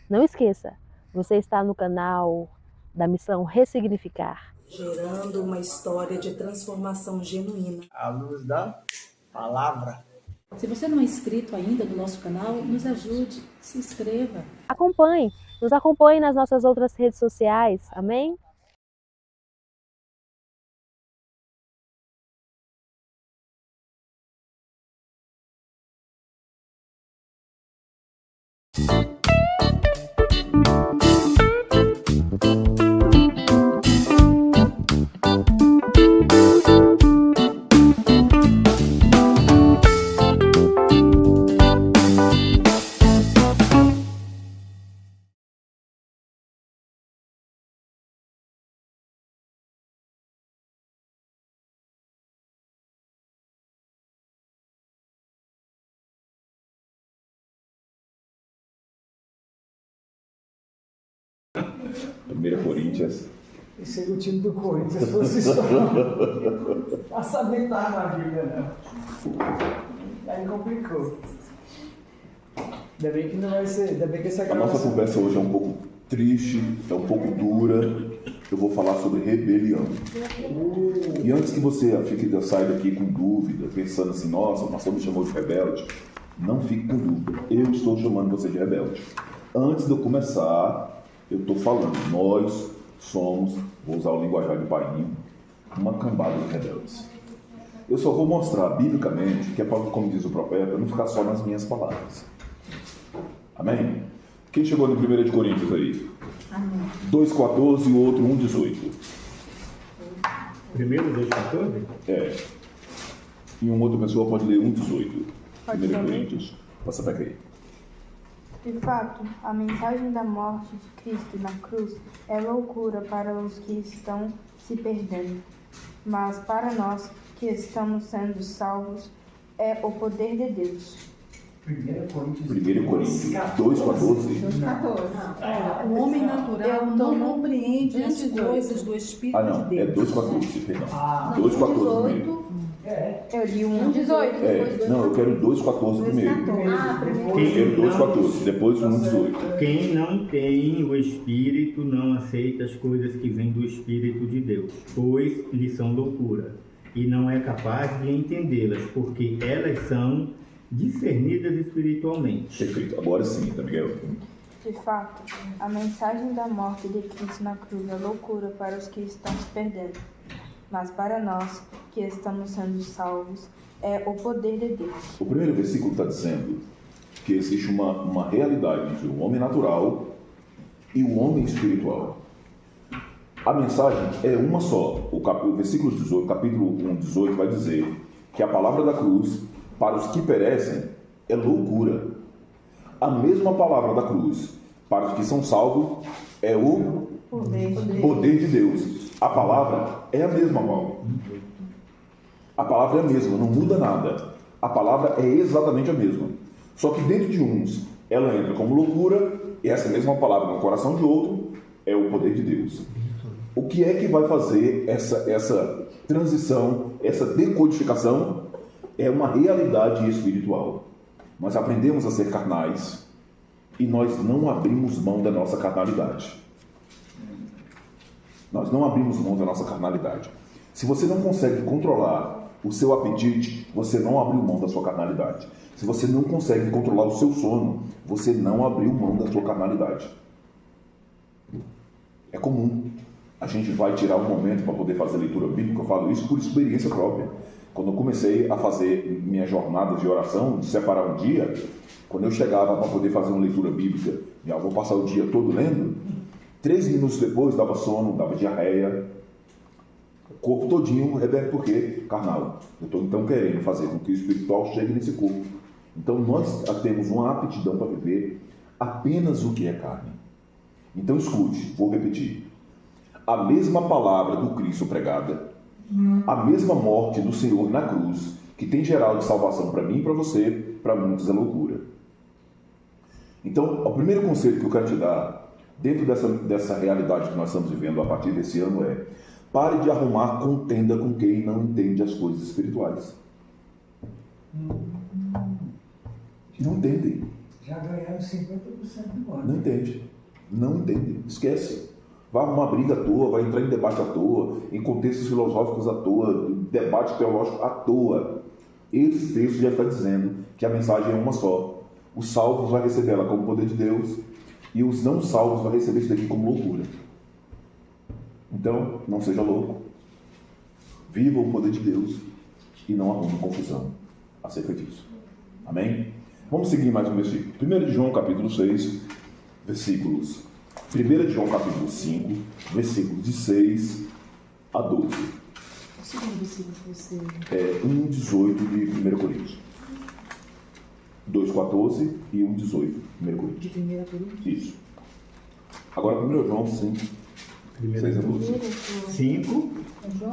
Não esqueça, você está no canal da Missão Ressignificar. Gerando uma história de transformação genuína. À luz da palavra. Se você não é inscrito ainda no nosso canal, nos ajude, se inscreva. Nos acompanhe nas nossas outras redes sociais, amém? Primeiro Coríntios. Esse era o time do Corinthians, se fosse só. Passamento da armadilha, não. Aí complicou. Ainda bem que não vai ser. Ainda bem que essa A nossa conversa hoje é um pouco triste, é um pouco dura. Eu vou falar sobre rebelião. E antes que você saia daqui com dúvida, pensando assim, nossa, o pastor me chamou de rebelde, não fique com dúvida. Eu estou chamando você de rebelde. Antes de eu começar, eu estou falando, nós somos, vou usar o linguajar de Painho, uma cambada de rebeldes. Eu só vou mostrar biblicamente, que é para, como diz o profeta, não ficar só nas minhas palavras. Amém? Quem chegou no 1 de Coríntios aí? Amém. 2,14 e o outro 1,18. Primeiro 2,14? É. E uma outra pessoa pode ler 1,18. 1 ler. Coríntios. Passa para cá aí. De fato, a mensagem da morte de Cristo na cruz é loucura para os que estão se perdendo, mas para nós que estamos sendo salvos é o poder de Deus. 1 Coríntios 2,14. O homem natural não compreende as 2,18. coisas do Espírito Ah, não. de É Deus. 2,14, perdão. 2,14 primeiro. Eu li 1,18. É, não, eu quero 2,14 primeiro. Primeiro 2,14, depois 1,18. Quem não tem o Espírito não aceita as coisas que vêm do Espírito de Deus, pois lhe são loucura, e não é capaz de entendê-las, porque elas são discernidas espiritualmente. Perfeito. Agora sim, tá, Miguel? De fato, a mensagem da morte de Cristo na cruz é loucura para os que estão se perdendo, mas para nós que estamos sendo salvos é o poder de Deus. O primeiro versículo está dizendo que existe uma realidade entre o homem natural e o homem espiritual. A mensagem é uma só. O versículo 18, capítulo 1, 18 vai dizer que a palavra da cruz, para os que perecem, é loucura. A mesma palavra da cruz, para os que são salvos, é o poder de Deus. A palavra é a mesma, Paulo. A palavra é a mesma, não muda nada. A palavra é exatamente a mesma. Só que dentro de uns, ela entra como loucura, e essa mesma palavra no coração de outro é o poder de Deus. O que é que vai fazer essa transição, essa decodificação? É uma realidade espiritual. Nós aprendemos a ser carnais e nós não abrimos mão da nossa carnalidade. Nós não abrimos mão da nossa carnalidade. Se você não consegue controlar o seu apetite, você não abriu mão da sua carnalidade. Se você não consegue controlar o seu sono, você não abriu mão da sua carnalidade. É comum. A gente vai tirar um momento para poder fazer leitura bíblica. Eu falo isso por experiência própria. Quando eu comecei a fazer minhas jornadas de oração, de separar um dia, quando eu chegava para poder fazer uma leitura bíblica, já vou passar o dia todo lendo, 3 minutos depois dava sono, dava diarreia, o corpo todinho, Rebeca, por quê? Carnal. Eu estou então querendo fazer com que o espiritual chegue nesse corpo. Então nós temos uma aptidão para viver apenas o que é carne. Então escute, vou repetir. A mesma palavra do Cristo pregada, a mesma morte do Senhor na cruz, que tem geral de salvação para mim e para você, para muitos é loucura. Então, o primeiro conselho que eu quero te dar, dentro dessa realidade que nós estamos vivendo a partir desse ano é: pare de arrumar contenda com quem não entende as coisas espirituais. Não entendem. Já ganharam 50% do Não ano. entende. Não entende. Esquece. Vai arrumar briga à toa, vai entrar em debate à toa, em contextos filosóficos à toa, em debate teológico à toa. Esse texto já está dizendo que a mensagem é uma só. Os salvos vão receber ela como poder de Deus e os não salvos vão receber isso daqui como loucura. Então, não seja louco. Viva o poder de Deus e não arrume confusão acerca disso. Amém? Vamos seguir mais um versículo. 1 de João, capítulo 6, versículos. 1 de João, capítulo 5, versículos de 6 a 12. O segundo versículo que você... É 1,18 de 1 Coríntios. 2,14 e 1,18 de 1 Coríntios. De 1 Coríntios? Isso. Agora 1 João 5, 6 a 12. 5.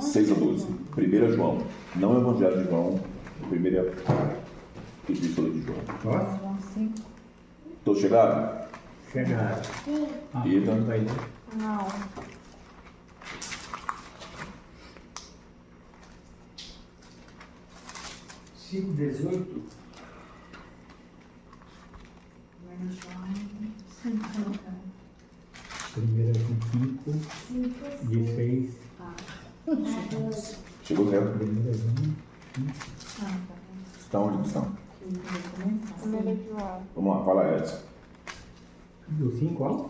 6 a 12. 1 João. Não é o Evangelho de João, a primeira epístola de João. Posso? Todos chegaram? Chegaram. Ah, Eita. vai ler. Não. Cinco, 18. 1 João 5, de 6. Chegou certo? 1 João. Está onde estão? Primeira de João. Vamos lá, fala Edson. Do 5 ao?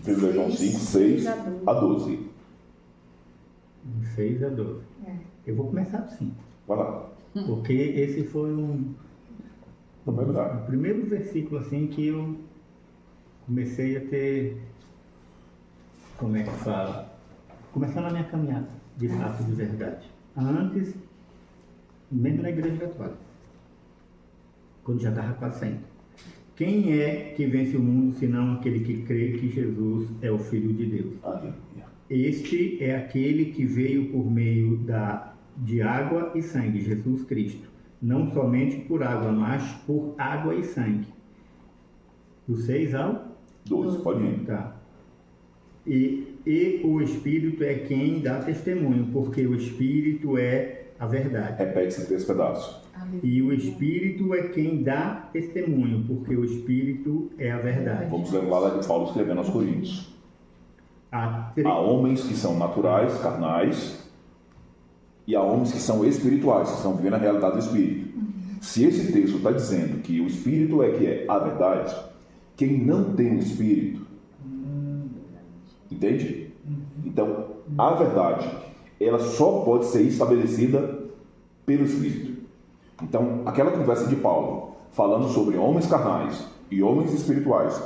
1 João 5, 6 a 12. Do 6 a 12. Eu vou começar do 5. Vai lá. Porque esse foi Não vai mudar. o primeiro versículo assim que eu comecei a ter, como é que fala? Começando a minha caminhada, de fato, de verdade. Antes, mesmo na igreja católica, quando já estava quase saindo. Quem é que vence o mundo, senão aquele que crê que Jesus é o Filho de Deus? Aleluia. Este é aquele que veio por meio de água e sangue, Jesus Cristo. Não somente por água, mas por água e sangue. Do 6 ao? 12, pode ir. Tá. E o Espírito é quem dá testemunho, porque o Espírito é a verdade. Repete esses 3 pedaços. E o Espírito é quem dá testemunho, porque o Espírito é a verdade. Vamos lembrar lá de Paulo escrevendo aos Coríntios. Há Há homens que são naturais, carnais, e há homens que são espirituais, que estão vivendo a realidade do Espírito. Se esse texto está dizendo que o Espírito é que é a verdade, quem não tem o Espírito, entende? Então, a verdade, ela só pode ser estabelecida pelo Espírito. Então, aquela conversa de Paulo, falando sobre homens carnais e homens espirituais,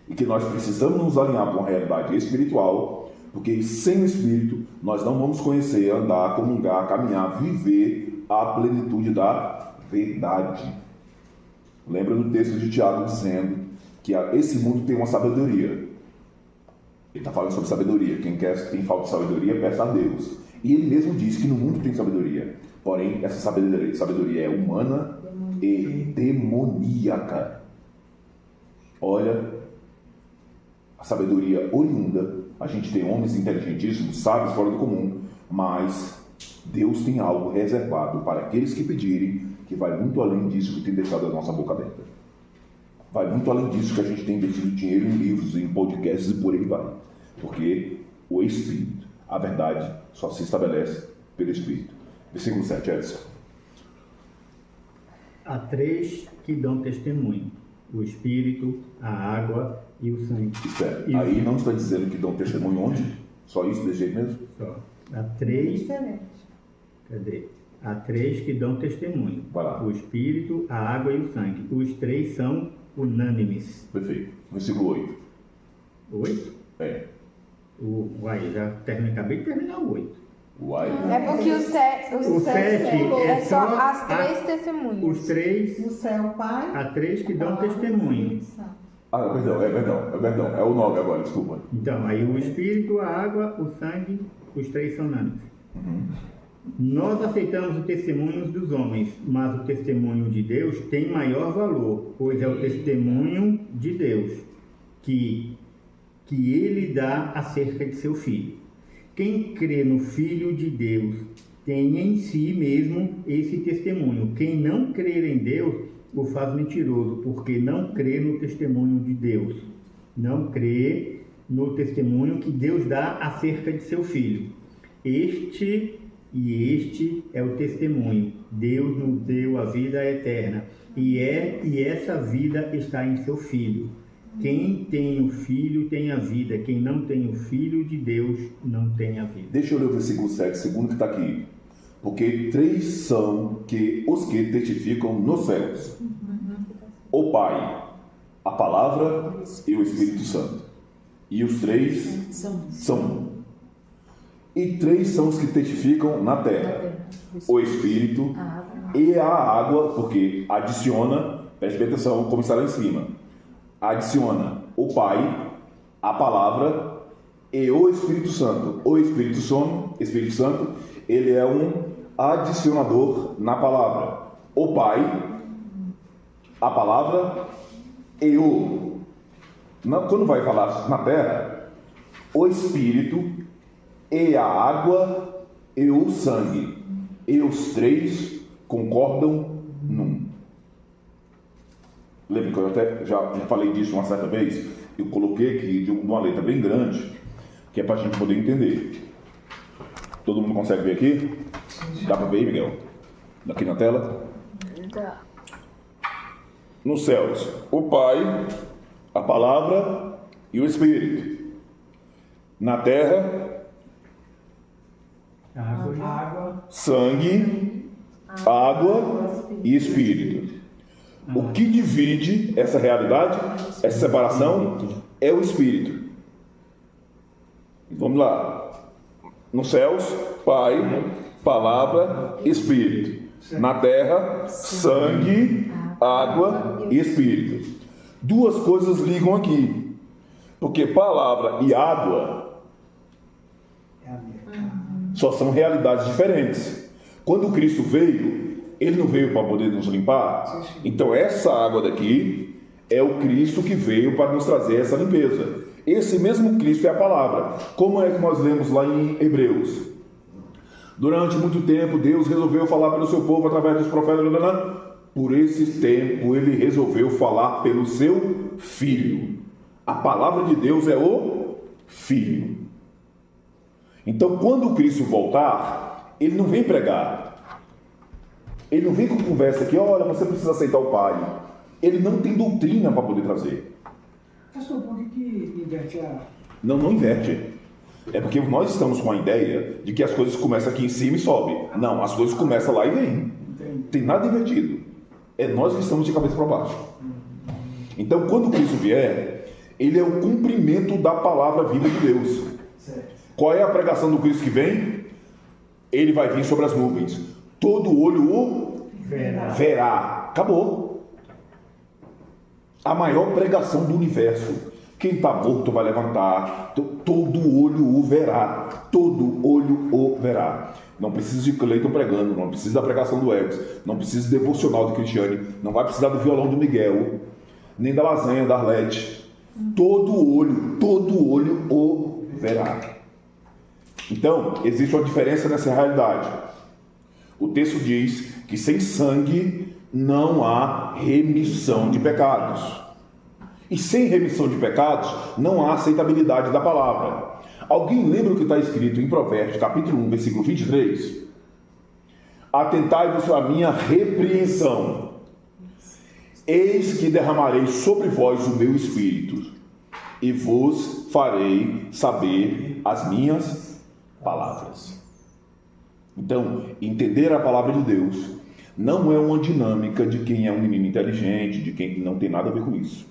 e que nós precisamos nos alinhar com a realidade espiritual, porque sem o Espírito nós não vamos conhecer, andar, comungar, caminhar, viver a plenitude da verdade. Lembra do texto de Tiago dizendo que esse mundo tem uma sabedoria. Ele está falando sobre sabedoria. Quem tem falta de sabedoria, peça a Deus. E ele mesmo diz que no mundo tem sabedoria. Porém, essa sabedoria é humana e demoníaca. Olha, a sabedoria oriunda. A gente tem homens inteligentíssimos, sábios fora do comum, mas Deus tem algo reservado para aqueles que pedirem, que vai muito além disso que tem deixado a nossa boca aberta. Vai muito além disso que a gente tem investido dinheiro em livros, em podcasts e por aí vai. Porque o Espírito, a verdade, só se estabelece pelo Espírito. Versículo 7, Edson. Há 3 que dão testemunho: o Espírito, a água e o sangue. Espera, E- aí não está dizendo que dão testemunho onde? Só isso, desse jeito mesmo? Só. Há 3. Diferente. Cadê? Há 3 que dão testemunho: Vai lá. o Espírito, a água e o sangue. Os 3 são unânimes. Perfeito. Versículo 8. 8? É. Uai, já acabei de terminar o 8. Uai. É porque o 7 O 7 é só só as 3 testemunhas. Os 3, No céu, Pai. há 3 que dão testemunho. Ah, perdão. É o 9 agora, desculpa. Então, aí o Espírito, a água, o sangue, os 3 são unânimes. Nós aceitamos o testemunho dos homens, mas o testemunho de Deus tem maior valor, pois é o testemunho de Deus que ele dá acerca de seu Filho. Quem crê no Filho de Deus tem em si mesmo esse testemunho. Quem não crer em Deus o faz mentiroso, porque não crê no testemunho de Deus. Não crê no testemunho que Deus dá acerca de seu Filho. Este é o testemunho. Deus nos deu a vida eterna. E essa vida está em seu Filho. Quem tem o Filho tem a vida. Quem não tem o Filho de Deus não tem a vida. Deixa eu ler o versículo 7, segundo que está aqui. Porque 3 são os que testificam nos céus: o Pai, a Palavra e o Espírito Santo. E os 3 são um. E 3 são os que testificam na terra: o Espírito e a água, porque adiciona, preste atenção como está lá em cima, adiciona o Pai, a Palavra e o Espírito Santo. O Espírito Santo, ele é um adicionador na palavra. O Pai, a Palavra e quando vai falar na terra, o Espírito e a água e o sangue. E os 3 concordam num. Lembra que eu até já falei disso uma certa vez? Eu coloquei aqui de uma letra bem grande, que é para a gente poder entender. Todo mundo consegue ver aqui? Dá para ver aí, Miguel? Aqui na tela? Dá. Nos céus, o Pai, a Palavra e o Espírito. Na terra, Água. sangue, água e Espírito. O que divide essa realidade, essa separação, é o Espírito. Vamos lá. Nos céus, Pai, Palavra, Espírito. Na terra, sangue, água e Espírito. 2 coisas ligam aqui. Porque palavra e água só são realidades diferentes. Quando Cristo veio, ele não veio para poder nos limpar. Então essa água daqui é o Cristo que veio para nos trazer essa limpeza. Esse mesmo Cristo é a palavra. Como é que nós lemos lá em Hebreus? Durante muito tempo, Deus resolveu falar pelo seu povo através dos profetas. Por esse tempo, ele resolveu falar pelo seu Filho. A palavra de Deus é o Filho. Então, quando Cristo voltar, ele não vem pregar. Ele não vem com conversa aqui, olha, você precisa aceitar o Pai. Ele não tem doutrina para poder trazer. Pastor, por que inverte a... Não inverte. É porque nós estamos com a ideia de que as coisas começam aqui em cima e sobem. Não, as coisas começam lá e vêm. Tem nada invertido. É nós que estamos de cabeça para baixo. Então, quando Cristo vier, ele é o cumprimento da palavra viva de Deus. Qual é a pregação do Cristo que vem? Ele vai vir sobre as nuvens. Todo olho o verá. Acabou. A maior pregação do universo. Quem está morto vai levantar. Todo olho o verá. Todo olho o verá. Não precisa de Cleiton pregando. Não precisa da pregação do Egos. Não precisa de devocional de Cristiane. Não vai precisar do violão do Miguel. Nem da lasanha da Arlete. Todo olho o verá. Então, existe uma diferença nessa realidade. O texto diz que sem sangue não há remissão de pecados. E sem remissão de pecados não há aceitabilidade da palavra. Alguém lembra o que está escrito em Provérbios, capítulo 1, versículo 23? Atentai-vos à minha repreensão. Eis que derramarei sobre vós o meu espírito, e vos farei saber as minhas palavras. Então, entender a palavra de Deus não é uma dinâmica de quem é um menino inteligente, de quem não tem nada a ver com isso.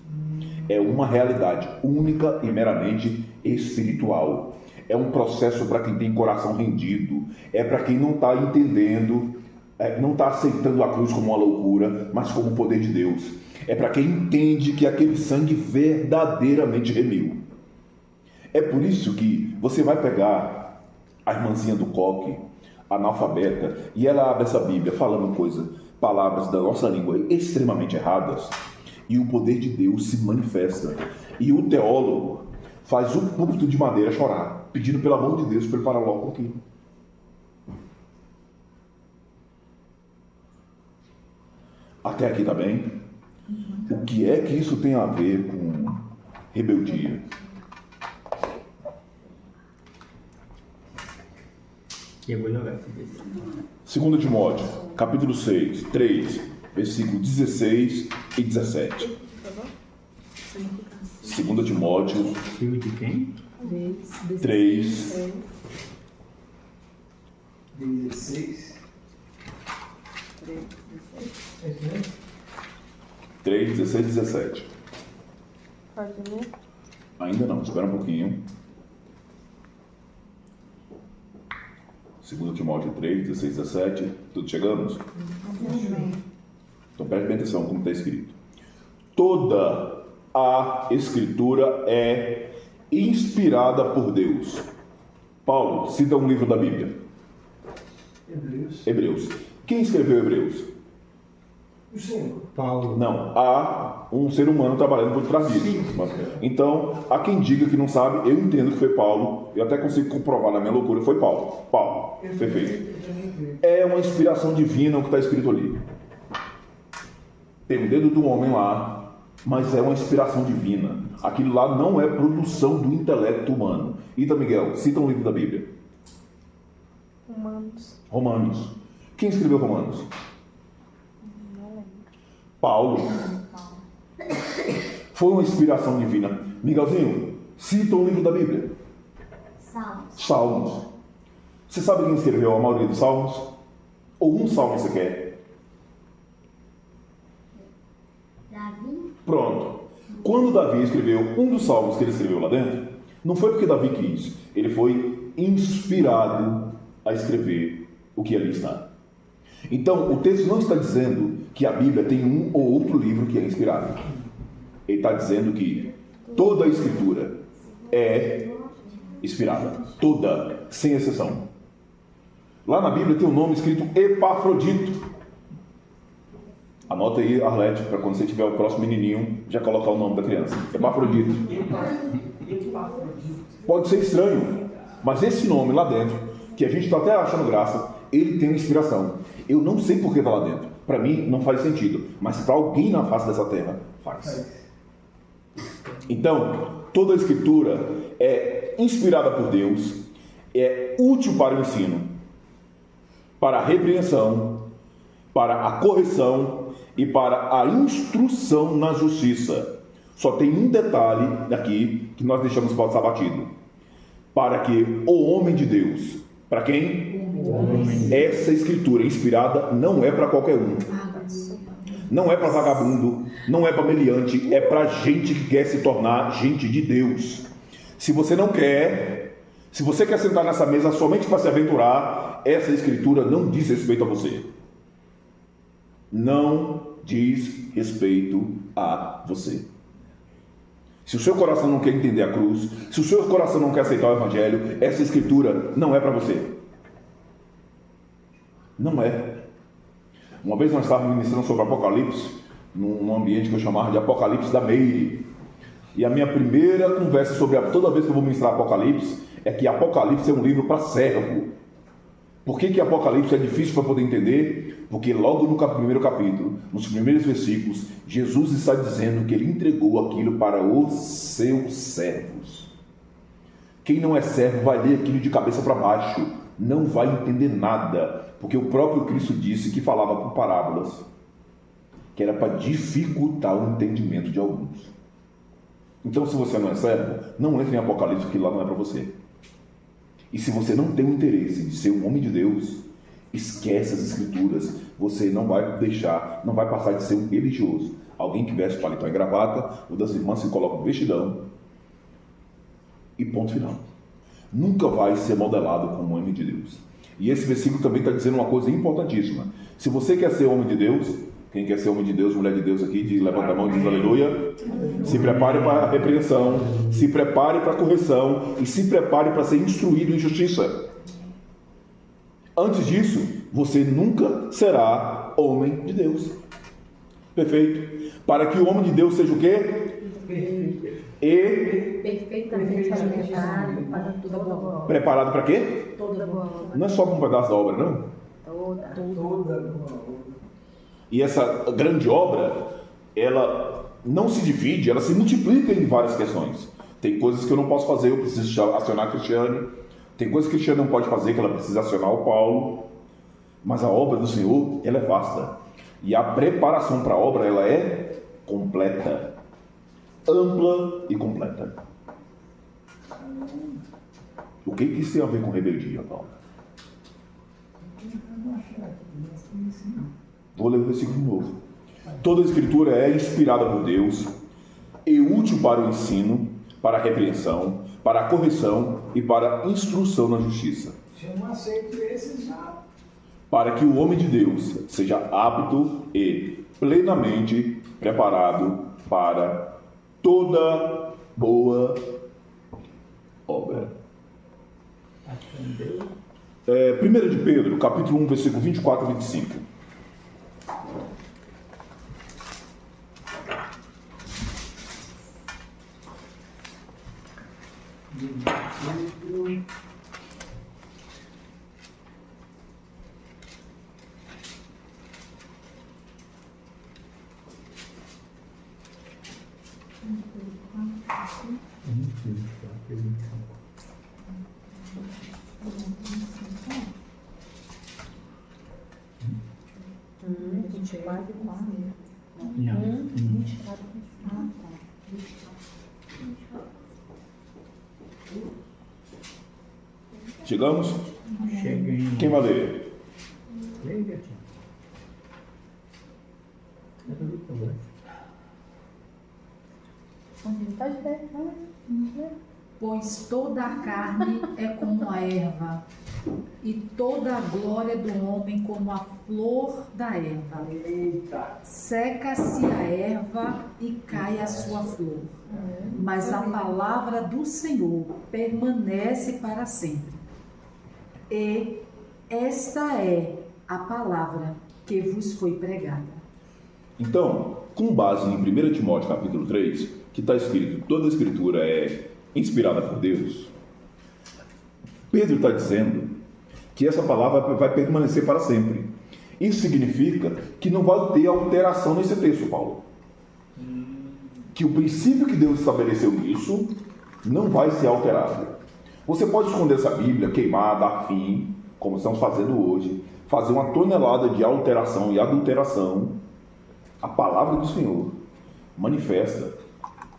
É uma realidade única e meramente espiritual. É um processo para quem tem coração rendido. É para quem não está entendendo, não está aceitando a cruz como uma loucura, mas como o poder de Deus. É para quem entende que aquele sangue verdadeiramente remiu. É por isso que você vai pegar a irmãzinha do coque, analfabeta, e ela abre essa Bíblia falando palavras da nossa língua extremamente erradas, e o poder de Deus se manifesta. E o teólogo faz o púlpito de madeira chorar, pedindo pelo amor de Deus para ele parar logo um pouquinho. Até aqui tá bem? O que é que isso tem a ver com rebeldia? Eu vou jogar esse desse. 2 Timóteo, capítulo 6, 3, versículo 16 e 17. 2 Timóteo Filho de quem? 3, 16. 3, 16 e 17. Pode ler? Ainda não, espera um pouquinho. 2 Timóteo 3, 16 e 17. Tudo chegamos? Então preste bem atenção como está escrito. Toda a Escritura é inspirada por Deus. Paulo, cita um livro da Bíblia. Hebreus. Quem escreveu Hebreus? O Senhor. Paulo. Não, há um ser humano trabalhando por trás disso. Então, há quem diga que não sabe, eu entendo que foi Paulo, eu até consigo comprovar na minha loucura, foi Paulo. Paulo, perfeito. É uma inspiração divina o que está escrito ali. Tem o dedo do homem lá, mas é uma inspiração divina. Aquilo lá não é produção do intelecto humano. Ita Miguel, cita um livro da Bíblia. Romanos. Quem escreveu Romanos? Paulo. Foi uma inspiração divina. Miguelzinho, cita um livro da Bíblia. Salmos. Você sabe quem escreveu a maioria dos salmos? Ou um salmo você quer? Davi. Pronto. Quando Davi escreveu um dos salmos que ele escreveu lá dentro, não foi porque Davi quis. Ele foi inspirado a escrever o que ali está. Então, o texto não está dizendo que a Bíblia tem um ou outro livro que é inspirado. Ele está dizendo que toda a Escritura é inspirada. Toda, sem exceção. Lá na Bíblia tem um nome escrito Epafrodito. Anota aí, Arlete, para quando você tiver o próximo menininho, já colocar o nome da criança. Epafrodito. Pode ser estranho, mas esse nome lá dentro, que a gente está até achando graça, ele tem uma inspiração. Eu não sei por que está lá dentro. Para mim, não faz sentido. Mas para alguém na face dessa terra, faz. Então, toda a Escritura é inspirada por Deus, é útil para o ensino, para a repreensão, para a correção e para a instrução na justiça. Só tem um detalhe aqui que nós deixamos passar batido. Para que o homem de Deus, para quem? Essa Escritura inspirada não é para qualquer um. Não é para vagabundo, não é para meliante, é para gente que quer se tornar gente de Deus. Se você não quer, se você quer sentar nessa mesa somente para se aventurar, essa Escritura não diz respeito a você. Não diz respeito a você. Se o seu coração não quer entender a cruz, se o seu coração não quer aceitar o Evangelho, essa Escritura não é para você. Não é. Uma vez nós estávamos ministrando sobre Apocalipse, num ambiente que eu chamava de Apocalipse da Meire. E a minha primeira conversa sobre toda vez que eu vou ministrar Apocalipse, é que Apocalipse é um livro para servo. Por que Apocalipse é difícil para poder entender? Porque logo no primeiro capítulo, nos primeiros versículos, Jesus está dizendo que ele entregou aquilo para os seus servos. Quem não é servo vai ler aquilo de cabeça para baixo, não vai entender nada, porque o próprio Cristo disse que falava por parábolas, que era para dificultar o entendimento de alguns. Então, se você não é servo, não entre em Apocalipse, que lá não é para você. E se você não tem o interesse de ser um homem de Deus, esquece as Escrituras. Você não vai deixar, não vai passar de ser um religioso. Alguém que veste paletó e gravata, o das irmãs se coloca um vestidão e ponto final. Nunca vai ser modelado como um homem de Deus. E esse versículo também está dizendo uma coisa importantíssima. Se você quer ser homem de Deus, quem quer ser homem de Deus, mulher de Deus aqui, levanta a mão e diz aleluia. Se prepare para a repreensão, se prepare para a correção e se prepare para ser instruído em justiça. Antes disso, você nunca será homem de Deus. Perfeito? Para que o homem de Deus seja o quê? Perfeitamente alimentado para toda boa obra. Preparado para quê? Toda boa obra. Não é só para um pedaço da obra, não? Toda. Toda boa obra. E essa grande obra, ela não se divide, ela se multiplica em várias questões. Tem coisas que eu não posso fazer, eu preciso acionar a Cristiane. Tem coisas que a Cristiane não pode fazer, que ela precisa acionar o Paulo. Mas a obra do Senhor, ela é vasta. E a preparação para a obra, ela é completa. Ampla e completa. O que isso tem a ver com rebeldia, Paulo? Vou ler o versículo de novo. Toda a Escritura é inspirada por Deus e útil para o ensino, para a repreensão, para a correção e para a instrução na justiça. Se eu não aceito esses, já. Para que o homem de Deus seja apto e plenamente preparado para toda boa obra. 1 de Pedro, capítulo 1, versículo 24 e 25. Chegamos? Cheguei. Quem vai ler? Pois toda a carne é como a erva, e toda a glória do homem como a flor da erva. Seca-se a erva e cai a sua flor, mas a palavra do Senhor permanece para sempre. E esta é a palavra que vos foi pregada. Então, com base em 1 Timóteo capítulo 3, que está escrito, toda a Escritura é inspirada por Deus, Pedro está dizendo que essa palavra vai permanecer para sempre. Isso significa que não vai ter alteração nesse texto, Paulo. Que o princípio que Deus estabeleceu nisso não vai ser alterado. Você pode esconder essa Bíblia, queimar, dar fim, como estamos fazendo hoje, fazer uma tonelada de alteração e adulteração. A palavra do Senhor manifesta.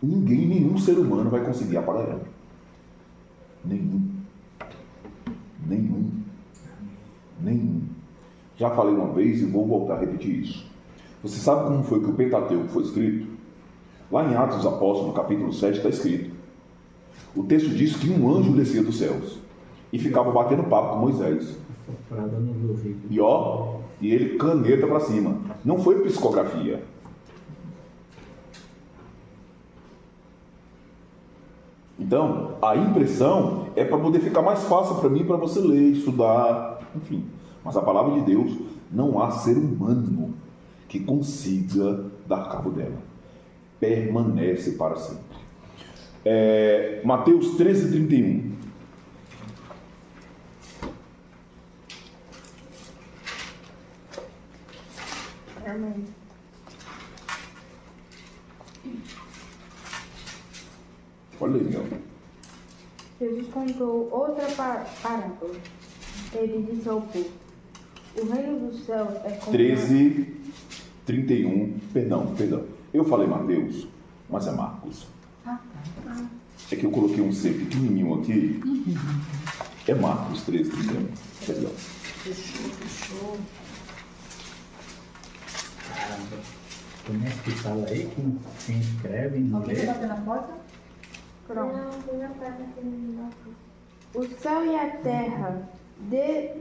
Nenhum ser humano vai conseguir apagar ela. Nenhum. Já falei uma vez e vou voltar a repetir isso. Você sabe como foi que o Pentateuco foi escrito? Lá em Atos dos Apóstolos, no capítulo 7, está escrito. O texto diz que um anjo descia dos céus e ficava batendo papo com Moisés. E ele caneta para cima. Não foi psicografia. Então, a impressão é para poder ficar mais fácil para mim, para você ler, estudar, enfim. Mas a palavra de Deus, não há ser humano que consiga dar cabo dela. Permanece para sempre. Mateus 13:31. Amém. Olha aí, meu. Jesus contou outra parábola. Ele disse ao povo: o reino dos céus é como... 13:31. Perdão. Eu falei Mateus, mas é Marcos. É que eu coloquei um C pequenininho aqui. É Marcos 13:31. Perdão. Fechou. Caramba. Como é que fala aí? Quem escreve em Alguém inglês? está batendo na porta? Pronto. Não. O céu e a terra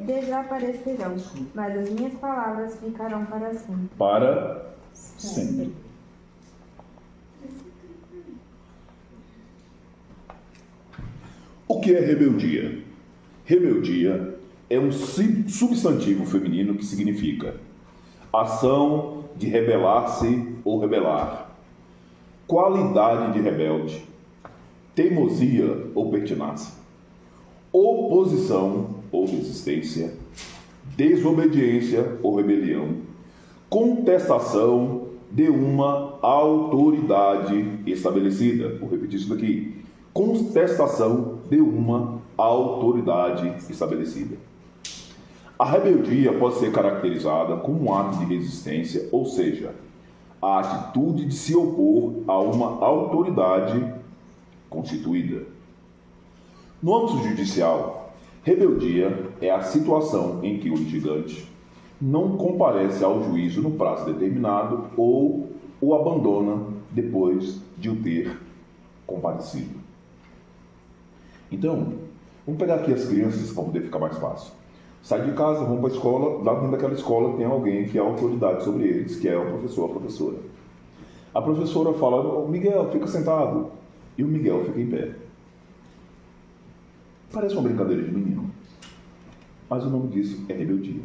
desaparecerão, mas as minhas palavras ficarão para sempre. Para sempre. O que é rebeldia? Rebeldia é um substantivo feminino que significa ação de rebelar-se ou rebelar, qualidade de rebelde, teimosia ou pertinácia, oposição ou resistência, desobediência ou rebelião, contestação de uma autoridade estabelecida. Vou repetir isso daqui. Contestação de uma autoridade estabelecida. A rebeldia pode ser caracterizada como um ato de resistência, ou seja, a atitude de se opor a uma autoridade constituída. No âmbito judicial, rebeldia é a situação em que o litigante não comparece ao juízo no prazo determinado ou o abandona depois de o ter comparecido. Então, vamos pegar aqui as crianças para poder ficar mais fácil. Sai de casa, vão para a escola, lá dentro daquela escola tem alguém que é autoridade sobre eles, que é o professor, a professora. A professora fala, Miguel, fica sentado. E o Miguel fica em pé. Parece uma brincadeira de menino. Mas o nome disso é rebeldia.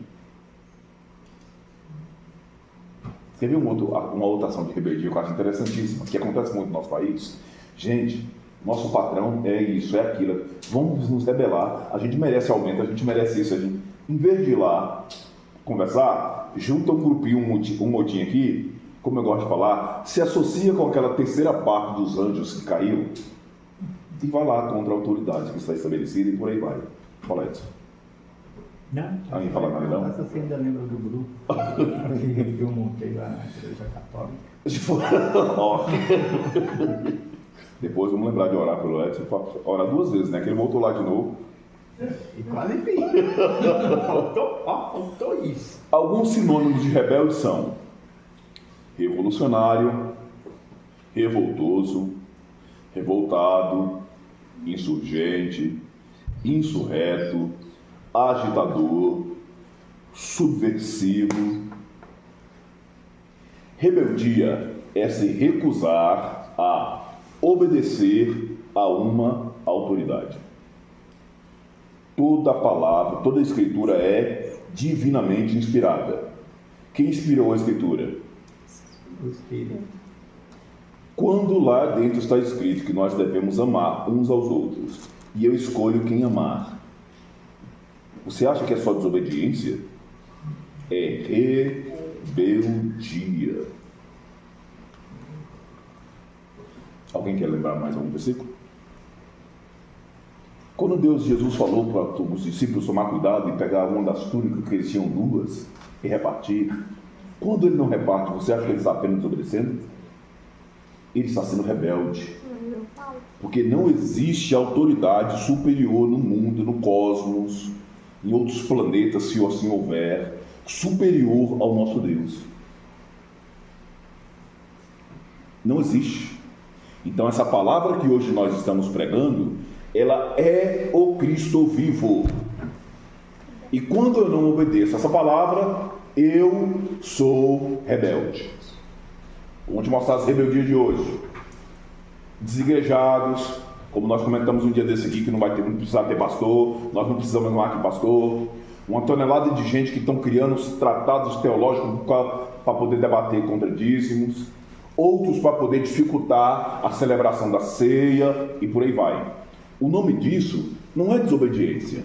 Você viu uma outra ação de rebeldia que eu acho interessantíssima, que acontece muito no nosso país? Gente, nosso patrão é isso, é aquilo. Vamos nos rebelar, a gente merece aumento, a gente merece isso. A gente, em vez de ir lá conversar, junta um grupinho, um motim aqui, como eu gosto de falar, se associa com aquela terceira parte dos anjos que caiu e vai lá contra a autoridade que está estabelecida e por aí vai. Fala, Edson. Não, Alguém fala nada, não? Você ainda lembra do grupo que eu montei lá na Igreja Católica? Depois vamos lembrar de orar pelo Edson, orar 2 vezes, né? Que ele voltou lá de novo. E quase fiz. Faltou isso. Alguns sinônimos de rebelde são revolucionário, revoltoso, revoltado, insurgente, insurreto, agitador, subversivo. Rebeldia é se recusar a obedecer a uma autoridade. Toda palavra, toda escritura é divinamente inspirada. Quem inspirou a escritura? O Espírito. Quando lá dentro está escrito que nós devemos amar uns aos outros, e eu escolho quem amar, você acha que é só desobediência? É rebeldia. Alguém quer lembrar mais algum versículo? Quando Jesus falou para os discípulos tomar cuidado e pegar uma das túnicas que eles tinham 2 e repartir, quando ele não reparte, você acha que ele está apenas desobedecendo? Ele está sendo rebelde. Porque não existe autoridade superior no mundo, no cosmos, em outros planetas, se assim houver, superior ao nosso Deus. Não existe. Então essa palavra que hoje nós estamos pregando, ela é o Cristo vivo. E quando eu não obedeço essa palavra, eu sou rebelde. Vou te mostrar as rebeldias de hoje. Desigrejados, como nós comentamos um dia desse aqui, que não precisa ter pastor, nós não precisamos mais de pastor. Uma tonelada de gente que estão criando os tratados teológicos para poder debater contra dízimos. Outros para poder dificultar a celebração da ceia e por aí vai. O nome disso não é desobediência.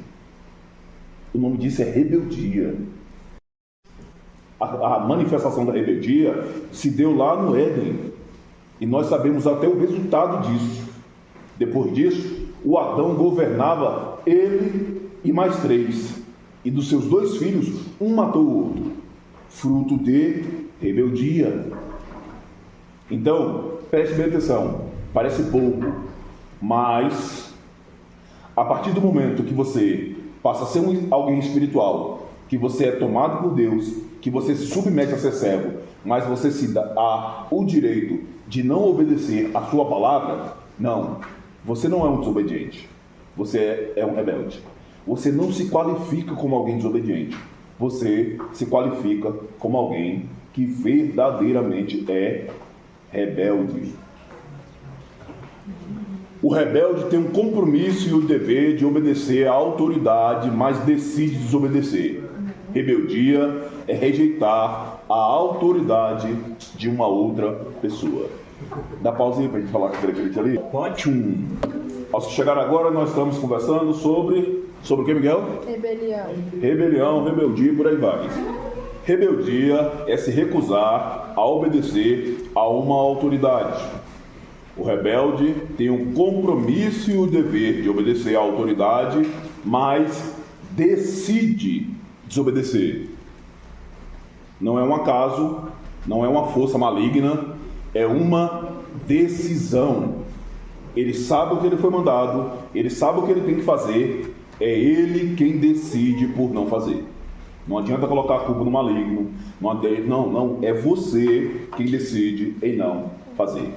O nome disso é rebeldia. A manifestação da rebeldia se deu lá no Éden. E nós sabemos até o resultado disso. Depois disso, o Adão governava ele e mais 3. E dos seus 2 filhos, um matou o outro. Fruto de rebeldia. Então, preste bem atenção. Parece pouco, mas a partir do momento que você passa a ser alguém espiritual, que você é tomado por Deus, que você se submete a ser servo, mas você se dá o direito de não obedecer a sua palavra, não. Você não é um desobediente. Você é um rebelde. Você não se qualifica como alguém desobediente. Você se qualifica como alguém que verdadeiramente é rebelde. O rebelde tem um compromisso e o dever de obedecer à autoridade, mas decide desobedecer. Rebeldia é rejeitar a autoridade de uma outra pessoa. Dá pausinha pra gente falar com aquele ali? Pode. Ao chegar agora, nós estamos conversando sobre o que, Miguel? Rebelião. Rebelião, rebeldia, por aí vai. Rebeldia é se recusar a obedecer a uma autoridade. O rebelde tem o compromisso e o dever de obedecer à autoridade, mas decide desobedecer. Não é um acaso, não é uma força maligna, é uma decisão. Ele sabe o que ele foi mandado, ele sabe o que ele tem que fazer, é ele quem decide por não fazer. Não adianta colocar a culpa no maligno, não, é você quem decide em não fazer.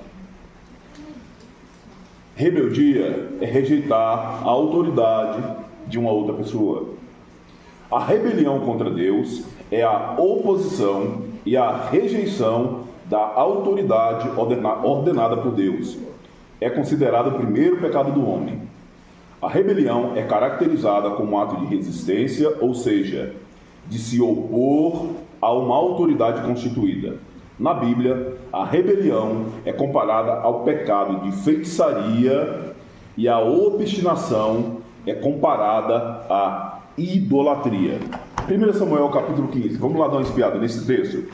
Rebeldia é rejeitar a autoridade de uma outra pessoa. A rebelião contra Deus é a oposição e a rejeição da autoridade ordenada por Deus. É considerado o primeiro pecado do homem. A rebelião é caracterizada como um ato de resistência, ou seja, de se opor a uma autoridade constituída. Na Bíblia, a rebelião é comparada ao pecado de feitiçaria e a obstinação é comparada à idolatria. 1 Samuel capítulo 15. Vamos lá dar uma espiada nesse texto.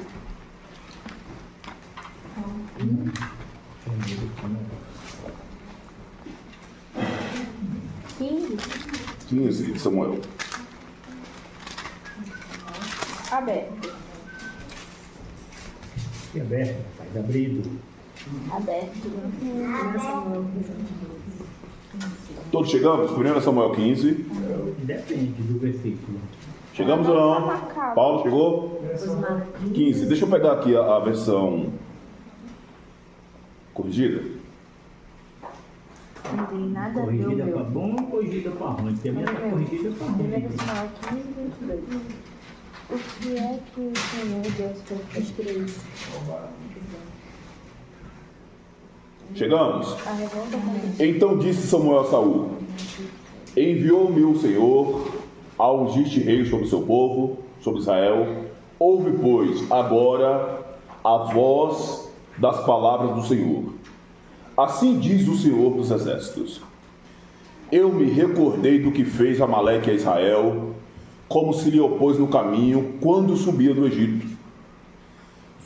Quinze de Samuel. Aberto. Que aberto, faz abrido. Aberto. Todos chegamos? 1 Samuel 15. Depende do versículo. Chegamos ou não? Paulo chegou? 15. Deixa eu pegar aqui a versão corrigida. Não tem nada a ver o Corrigida meu. para bom ou corrigida para ruim? Porque a minha está corrigida para ruim. 1 Samuel 15, 22. O que é que o Senhor Deus fez? Três. Chegamos? A revolta também. Então disse Samuel a Saul: enviou-me o Senhor a ungir-te rei sobre o seu povo, sobre Israel. Ouve, pois, agora a voz das palavras do Senhor. Assim diz o Senhor dos Exércitos: eu me recordei do que fez Amaleque a Israel, como se lhe opôs no caminho quando subia do Egito.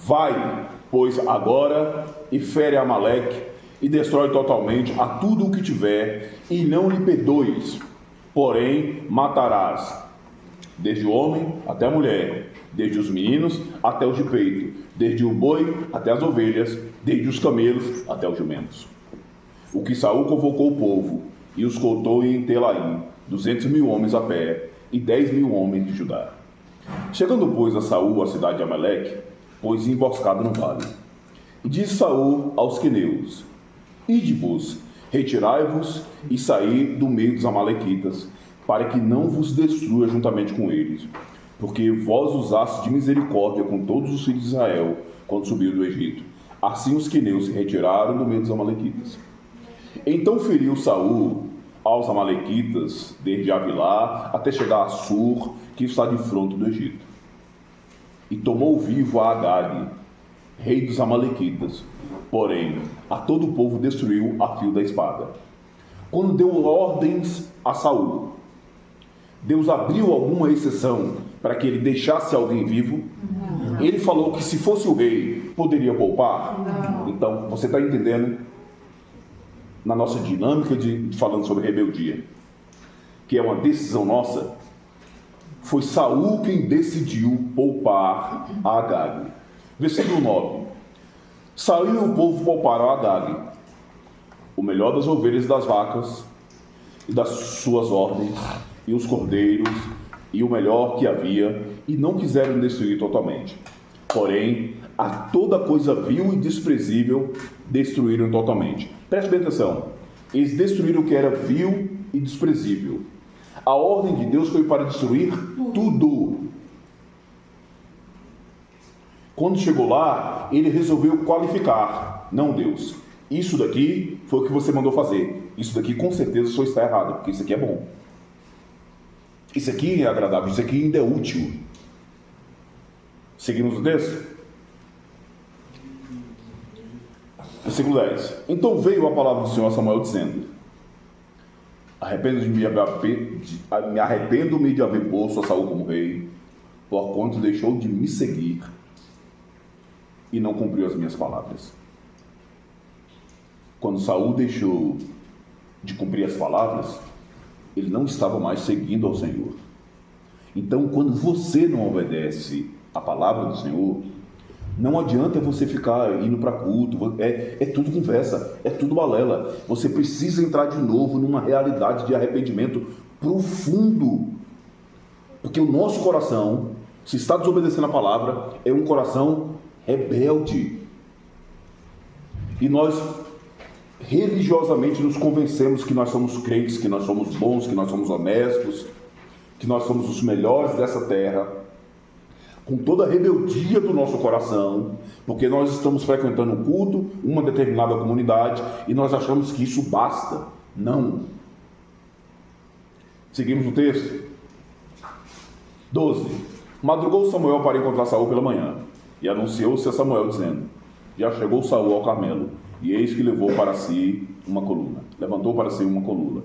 Vai, pois, agora e fere Amaleque e destrói totalmente a tudo o que tiver, e não lhe perdoes, porém matarás, desde o homem até a mulher, desde os meninos até os de peito, desde o boi até as ovelhas, desde os camelos até os jumentos. O que Saul convocou o povo e os contou em Telaim, 200.000 homens a pé e 10.000 homens de Judá. Chegando, pois, a Saul, a cidade de Amaleque, pôs emboscada no vale. E disse Saul aos queneus: ide-vos, retirai-vos e saí do meio dos amalequitas, para que não vos destrua juntamente com eles, porque vós usastes de misericórdia com todos os filhos de Israel, quando subiu do Egito. Assim os queneus se retiraram do meio dos amalequitas. Então feriu Saul aos amalequitas, desde Avilá até chegar a Sur, que está de fronte do Egito. E tomou vivo a Agag, rei dos amalequitas, porém a todo o povo destruiu a fio da espada. Quando deu ordens a Saul, Deus abriu alguma exceção para que ele deixasse alguém vivo? Não. Ele falou que se fosse o rei, poderia poupar? Não. Então, você está entendendo? Na nossa dinâmica de falando sobre rebeldia, que é uma decisão nossa, foi Saul quem decidiu poupar a Agag. Versículo 9. Saul e o povo pouparam a Agag, o melhor das ovelhas e das vacas, e das suas ordens, e os cordeiros, e o melhor que havia, e não quiseram destruir totalmente. Porém, a toda coisa vil e desprezível destruíram totalmente. Preste bem atenção. Eles destruíram o que era vil e desprezível. A ordem de Deus foi para destruir tudo. Quando chegou lá, ele resolveu qualificar. Não, Deus, isso daqui foi o que você mandou fazer. Isso daqui com certeza só está errado, porque isso aqui é bom. Isso aqui é agradável, isso aqui ainda é útil. Seguimos o texto? Versículo 10. Então veio a palavra do Senhor a Samuel dizendo: me arrependo-me de haver posto a Saul como rei, porquanto deixou de me seguir e não cumpriu as minhas palavras. Quando Saul deixou de cumprir as palavras, ele não estava mais seguindo ao Senhor. Então, quando você não obedece a palavra do Senhor, não adianta você ficar indo para culto, é tudo conversa, é tudo balela. Você precisa entrar de novo numa realidade de arrependimento profundo, porque o nosso coração, se está desobedecendo a palavra, é um coração rebelde. E nós religiosamente nos convencemos que nós somos crentes, que nós somos bons, que nós somos honestos, que nós somos os melhores dessa terra, com toda a rebeldia do nosso coração, porque nós estamos frequentando um culto, uma determinada comunidade, e nós achamos que isso basta. Não. Seguimos o texto. 12. Madrugou Samuel para encontrar Saul pela manhã, e anunciou-se a Samuel, dizendo: já chegou Saul ao Carmelo, e eis que levou para si uma coluna. Levantou para si uma coluna.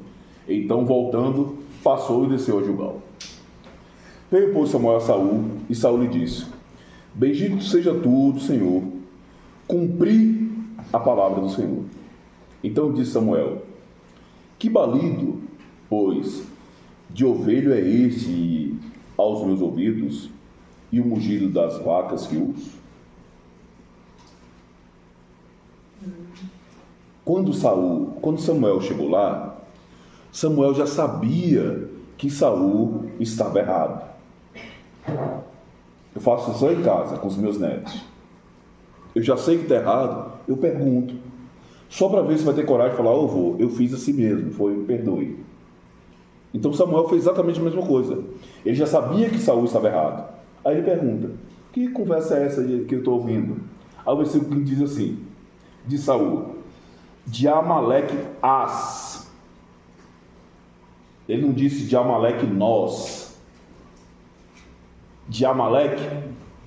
Então, voltando, passou e desceu a Gilgal. Veio, pois, Samuel a Saul, e Saul lhe disse: bendito seja tu do Senhor, cumpri a palavra do Senhor. Então disse Samuel: que balido, pois, de ovelho é este aos meus ouvidos, e o mugido das vacas que uso? Quando Samuel chegou lá, Samuel já sabia que Saul estava errado. Eu faço isso em casa com os meus netos. Eu já sei que está errado, eu pergunto, só para ver se vai ter coragem de falar: ô vô, eu fiz assim mesmo, me perdoe. Então Samuel fez exatamente a mesma coisa. Ele já sabia que Saul estava errado. Aí ele pergunta: que conversa é essa que eu estou ouvindo? Aí o versículo diz assim: de Saul: de Amaleque as. Ele não disse de Amaleque nós. De Amaleque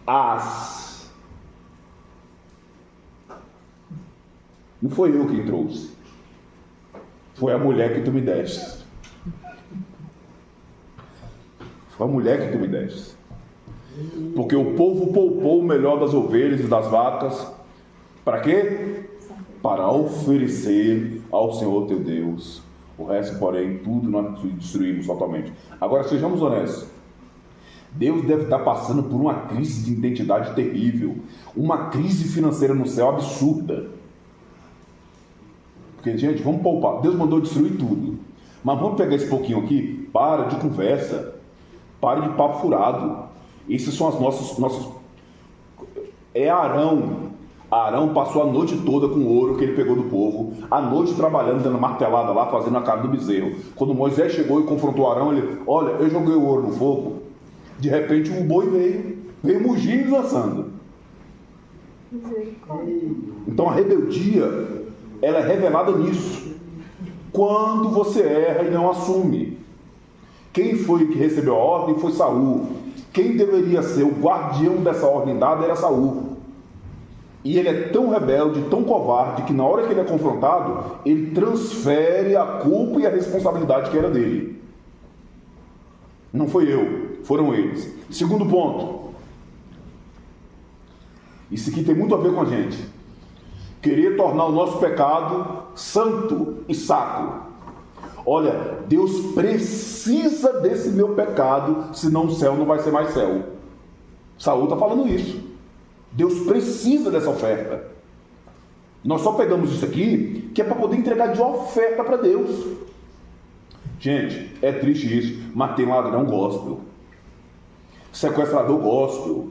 as. Não foi eu quem trouxe. Foi a mulher que tu me deste. Foi a mulher que tu me deste. Porque o povo poupou o melhor das ovelhas e das vacas. Para quê? Para oferecer ao Senhor teu Deus. O resto, porém, tudo nós destruímos totalmente. Agora, sejamos honestos. Deus deve estar passando por uma crise de identidade terrível. Uma crise financeira no céu absurda. Porque, gente, vamos poupar. Deus mandou destruir tudo. Mas vamos pegar esse pouquinho aqui. Para de conversa. Para de papo furado. Esses são as nossas... É Arão. Arão passou a noite toda com o ouro que ele pegou do povo, a noite trabalhando, dando martelada lá, fazendo a cara do bezerro. Quando Moisés chegou e confrontou Arão, ele: olha, eu joguei o ouro no fogo. De repente o boi veio mugindo e dançando. Então a rebeldia, ela é revelada nisso. Quando você erra e não assume. Quem foi que recebeu a ordem foi Saul. Quem deveria ser o guardião dessa ordem dada era Saul. E ele é tão rebelde, tão covarde, que na hora que ele é confrontado, ele transfere a culpa e a responsabilidade que era dele. Não foi eu, foram eles. Segundo ponto. Isso aqui tem muito a ver com a gente. Querer tornar o nosso pecado santo e sacro. Olha, Deus precisa desse meu pecado, senão o céu não vai ser mais céu. Saul está falando isso. Deus precisa dessa oferta. Nós só pegamos isso aqui que é para poder entregar de oferta para Deus. Gente, é triste isso, mas tem ladrão gospel, sequestrador gospel,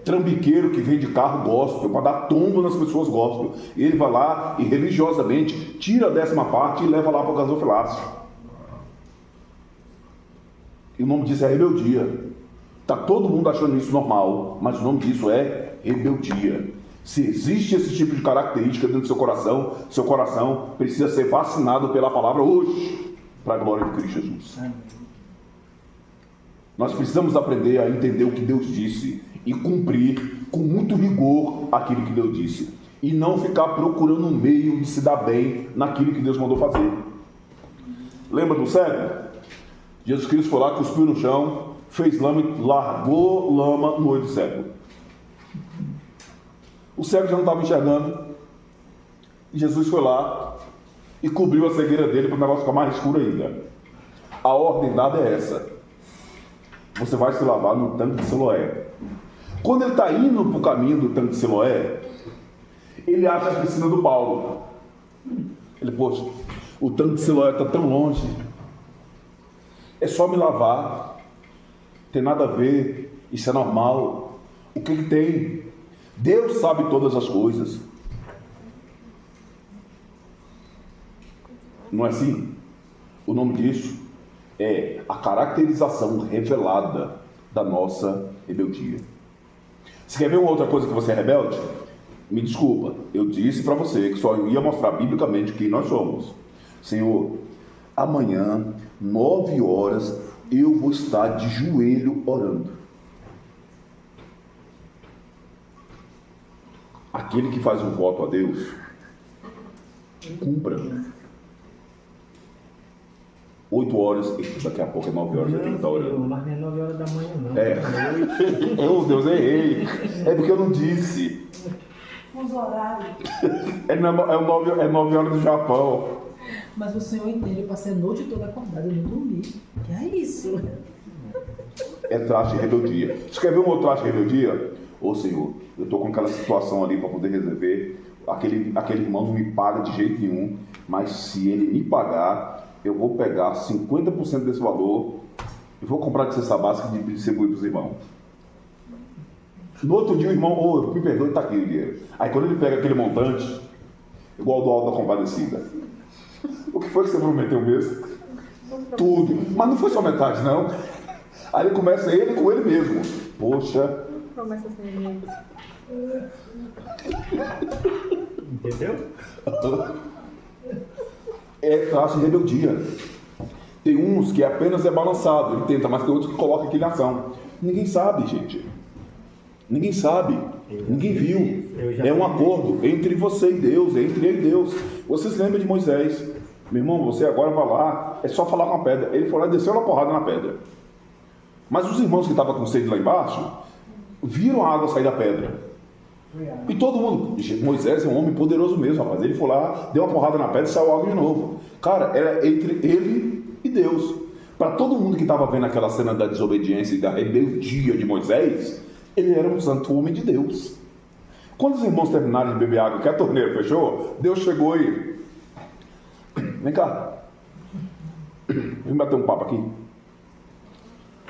trambiqueiro que vende carro gospel, para dar tombo nas pessoas gospel. E ele vai lá e religiosamente tira a 10ª parte e leva lá para o gasofilácio. E o nome disso é rebeldia. Está todo mundo achando isso normal, mas o nome disso é rebeldia. Se existe esse tipo de característica dentro do seu coração precisa ser vacinado pela palavra hoje, para a glória de Cristo Jesus. Nós precisamos aprender a entender o que Deus disse e cumprir com muito rigor aquilo que Deus disse. E não ficar procurando um meio de se dar bem naquilo que Deus mandou fazer. Lembra do cego? Jesus Cristo foi lá, cuspiu no chão, fez lama e largou lama no olho do cego. O cego já não estava enxergando. E Jesus foi lá e cobriu a cegueira dele para o negócio ficar mais escuro ainda. A ordem dada é essa: você vai se lavar no tanque de Siloé. Quando ele está indo para o caminho do tanque de Siloé, ele acha a piscina do Paulo. Ele, poxa, o tanque de Siloé está tão longe, é só me lavar, tem nada a ver, isso é normal. O que tem? Deus sabe todas as coisas. Não é assim? O nome disso é a caracterização revelada da nossa rebeldia. Você quer ver uma outra coisa que você é rebelde? Me desculpa, eu disse para você que só ia mostrar biblicamente quem nós somos. Senhor, amanhã, 9 horas, eu vou estar de joelho orando. Aquele que faz um voto a Deus, cumpra. 8 horas, daqui a pouco é 9 horas, já tem que estar orando. Mas não é 9 horas da manhã, não. É. Meu Deus, errei. É porque eu não disse. Fuso horário. É 9 horas do Japão. Mas o Senhor entende, eu passei a noite toda acordada, eu não dormi. Que é isso? É traste de rebeldia. Você quer ver um outro traste de rebeldia? Ô Senhor, eu estou com aquela situação ali para poder resolver. Aquele irmão não me paga de jeito nenhum, mas se ele me pagar, eu vou pegar 50% desse valor e vou comprar de cesta básica e distribuir para os irmãos. No outro dia o irmão, me perdoe, está aqui o dinheiro. Aí quando ele pega aquele montante, igual do Alto da Compadecida, o que foi que você prometeu mesmo? Tudo. Mas não foi só metade, não. Aí ele começa ele com ele mesmo. Poxa. Promessa sem Entendeu? É traço de rebeldia. Tem uns que apenas é balançado, ele tenta, mas tem outros que colocam aquilo em ação. Ninguém sabe, gente. Ninguém sabe. Ninguém viu. É um acordo entre você e Deus, entre ele e Deus. Vocês lembram de Moisés? Meu irmão, você agora vai lá, é só falar com a pedra. Ele foi lá e desceu uma porrada na pedra. Mas os irmãos que estavam com sede lá embaixo, viram a água sair da pedra. E todo mundo, Moisés é um homem poderoso mesmo, rapaz. Ele foi lá, deu uma porrada na pedra e saiu água de novo. Cara, era entre ele e Deus. Para todo mundo que estava vendo aquela cena da desobediência e da rebeldia de Moisés, ele era um santo homem de Deus. Quando os irmãos terminaram de beber água, que a torneira fechou, Deus chegou e... Vem cá. Vem bater um papo aqui.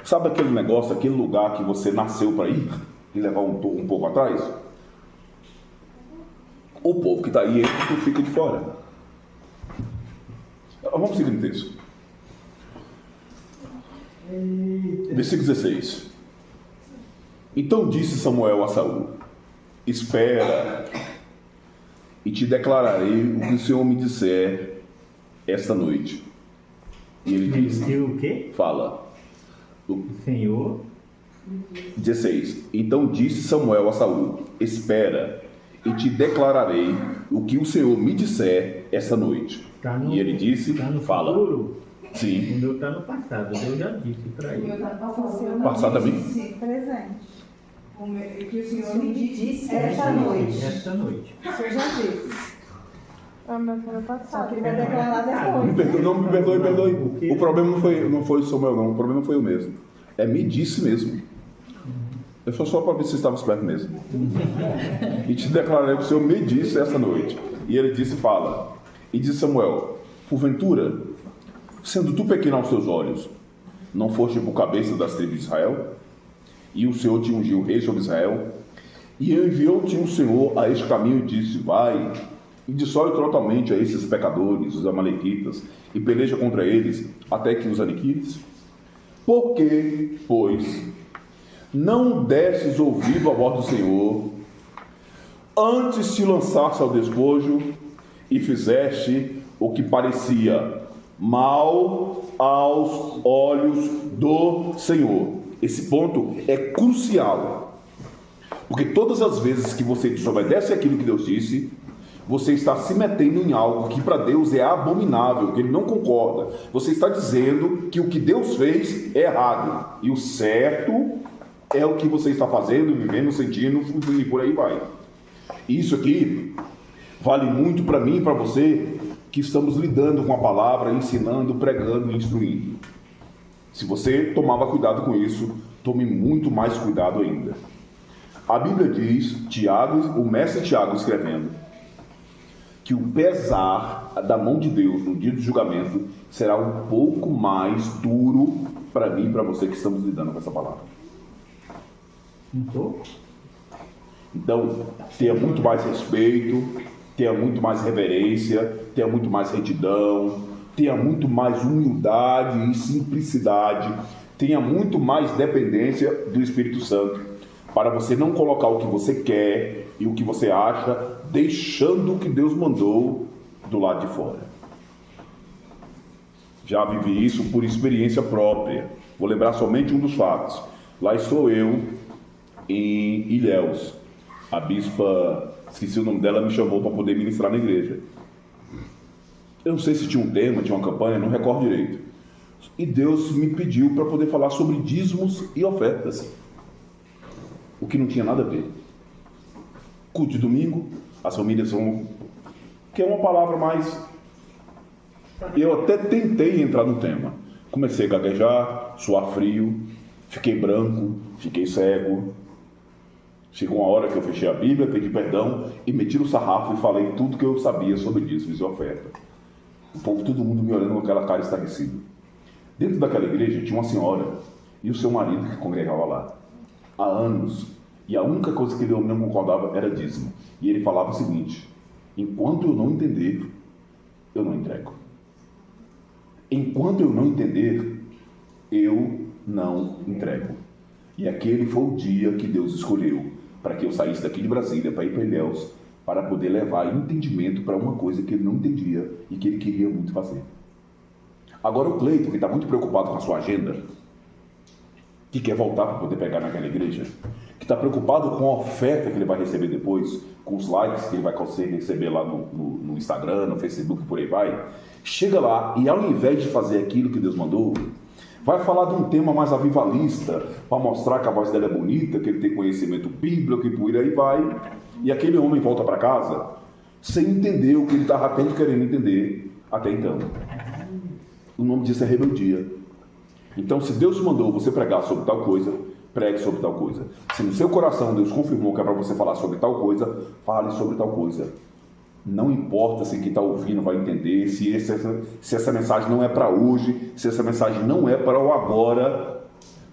Sabe aquele negócio, aquele lugar que você nasceu para ir e levar um pouco atrás? O povo que está aí entra e fica de fora. Vamos seguir no texto. Versículo 16. Então disse Samuel a Saul: espera, e te declararei o que o Senhor me disser esta noite. E ele disse: o quê? Fala. O Senhor. 16. Então disse Samuel a Saul: espera, e te declararei o que o Senhor me disser esta noite. E ele disse: fala. Futuro? Sim. O meu está no passado, Deus já disse para ele. Passado também? Presente. Que o Senhor me disse Esta noite. O Senhor já disse. O meu foi no passado. Ele vai É, declarar Me depois. perdoe, me perdoe. O problema não foi Samuel, não. O problema foi eu mesmo. É me disse mesmo. Eu foi só para ver se você estava esperto mesmo. E te declararei o que o Senhor me disse esta noite. E ele disse: fala. E disse Samuel: porventura, sendo tu pequeno aos teus olhos, não foste por cabeça das tribos de Israel? E o Senhor te ungiu rei sobre Israel? E enviou-te o Senhor a este caminho e disse: vai, e dissolve totalmente a esses pecadores, os amalequitas, e peleja contra eles, até que os aniquiles? Por que, pois, não desses ouvido à voz do Senhor, antes te lançaste ao despojo, e fizeste o que parecia mal aos olhos do Senhor? Esse ponto é crucial, porque todas as vezes que você desobedece aquilo que Deus disse, você está se metendo em algo que para Deus é abominável, que Ele não concorda. Você está dizendo que o que Deus fez é errado. E o certo é o que você está fazendo, vivendo, sentindo, e por aí vai. Isso aqui vale muito para mim e para você, que estamos lidando com a palavra, ensinando, pregando e instruindo. Se você tomava cuidado com isso, tome muito mais cuidado ainda. A Bíblia diz, o mestre Tiago escrevendo, que o pesar da mão de Deus no dia do julgamento será um pouco mais duro para mim e para você que estamos lidando com essa palavra. Então, tenha muito mais respeito, tenha muito mais reverência, tenha muito mais retidão, tenha muito mais humildade e simplicidade, tenha muito mais dependência do Espírito Santo, para você não colocar o que você quer e o que você acha, deixando o que Deus mandou do lado de fora. Já vivi isso por experiência própria. Vou lembrar somente um dos fatos. Lá estou eu, em Ilhéus. A bispa, esqueci o nome dela, me chamou para poder ministrar na igreja. Eu não sei se tinha um tema, tinha uma campanha, não recordo direito. E Deus me pediu para poder falar sobre dízimos e ofertas. O que não tinha nada a ver. Culto de domingo, as famílias vão... Que é uma palavra mais... Eu até tentei entrar no tema. Comecei a gaguejar, suar frio, fiquei branco, fiquei cego. Chegou uma hora que eu fechei a Bíblia, pedi perdão e meti no sarrafo e falei tudo que eu sabia sobre dízimos e oferta. O povo, todo mundo me olhando com aquela cara estarrecida. Dentro daquela igreja tinha uma senhora e o seu marido que congregava lá há anos. E a única coisa que ele não concordava era dízimo. E ele falava o seguinte: enquanto eu não entender, eu não entrego. Enquanto eu não entender, eu não entrego. E aquele foi o dia que Deus escolheu para que eu saísse daqui de Brasília para ir para Ilhéus, para poder levar entendimento para uma coisa que ele não entendia e que ele queria muito fazer. Agora o Cleiton, que está muito preocupado com a sua agenda, que quer voltar para poder pegar naquela igreja, que está preocupado com a oferta que ele vai receber depois, com os likes que ele vai conseguir receber lá no Instagram, no Facebook, por aí vai, chega lá e ao invés de fazer aquilo que Deus mandou, vai falar de um tema mais avivalista, para mostrar que a voz dela é bonita, que ele tem conhecimento bíblico e por aí vai, e aquele homem volta para casa sem entender o que ele estava tanto querendo entender até então. O nome disso é rebeldia. Então, se Deus mandou você pregar sobre tal coisa, pregue sobre tal coisa. Se no seu coração Deus confirmou que é para você falar sobre tal coisa, fale sobre tal coisa. Não importa se quem está ouvindo vai entender, se essa mensagem não é para hoje, se essa mensagem não é para o agora,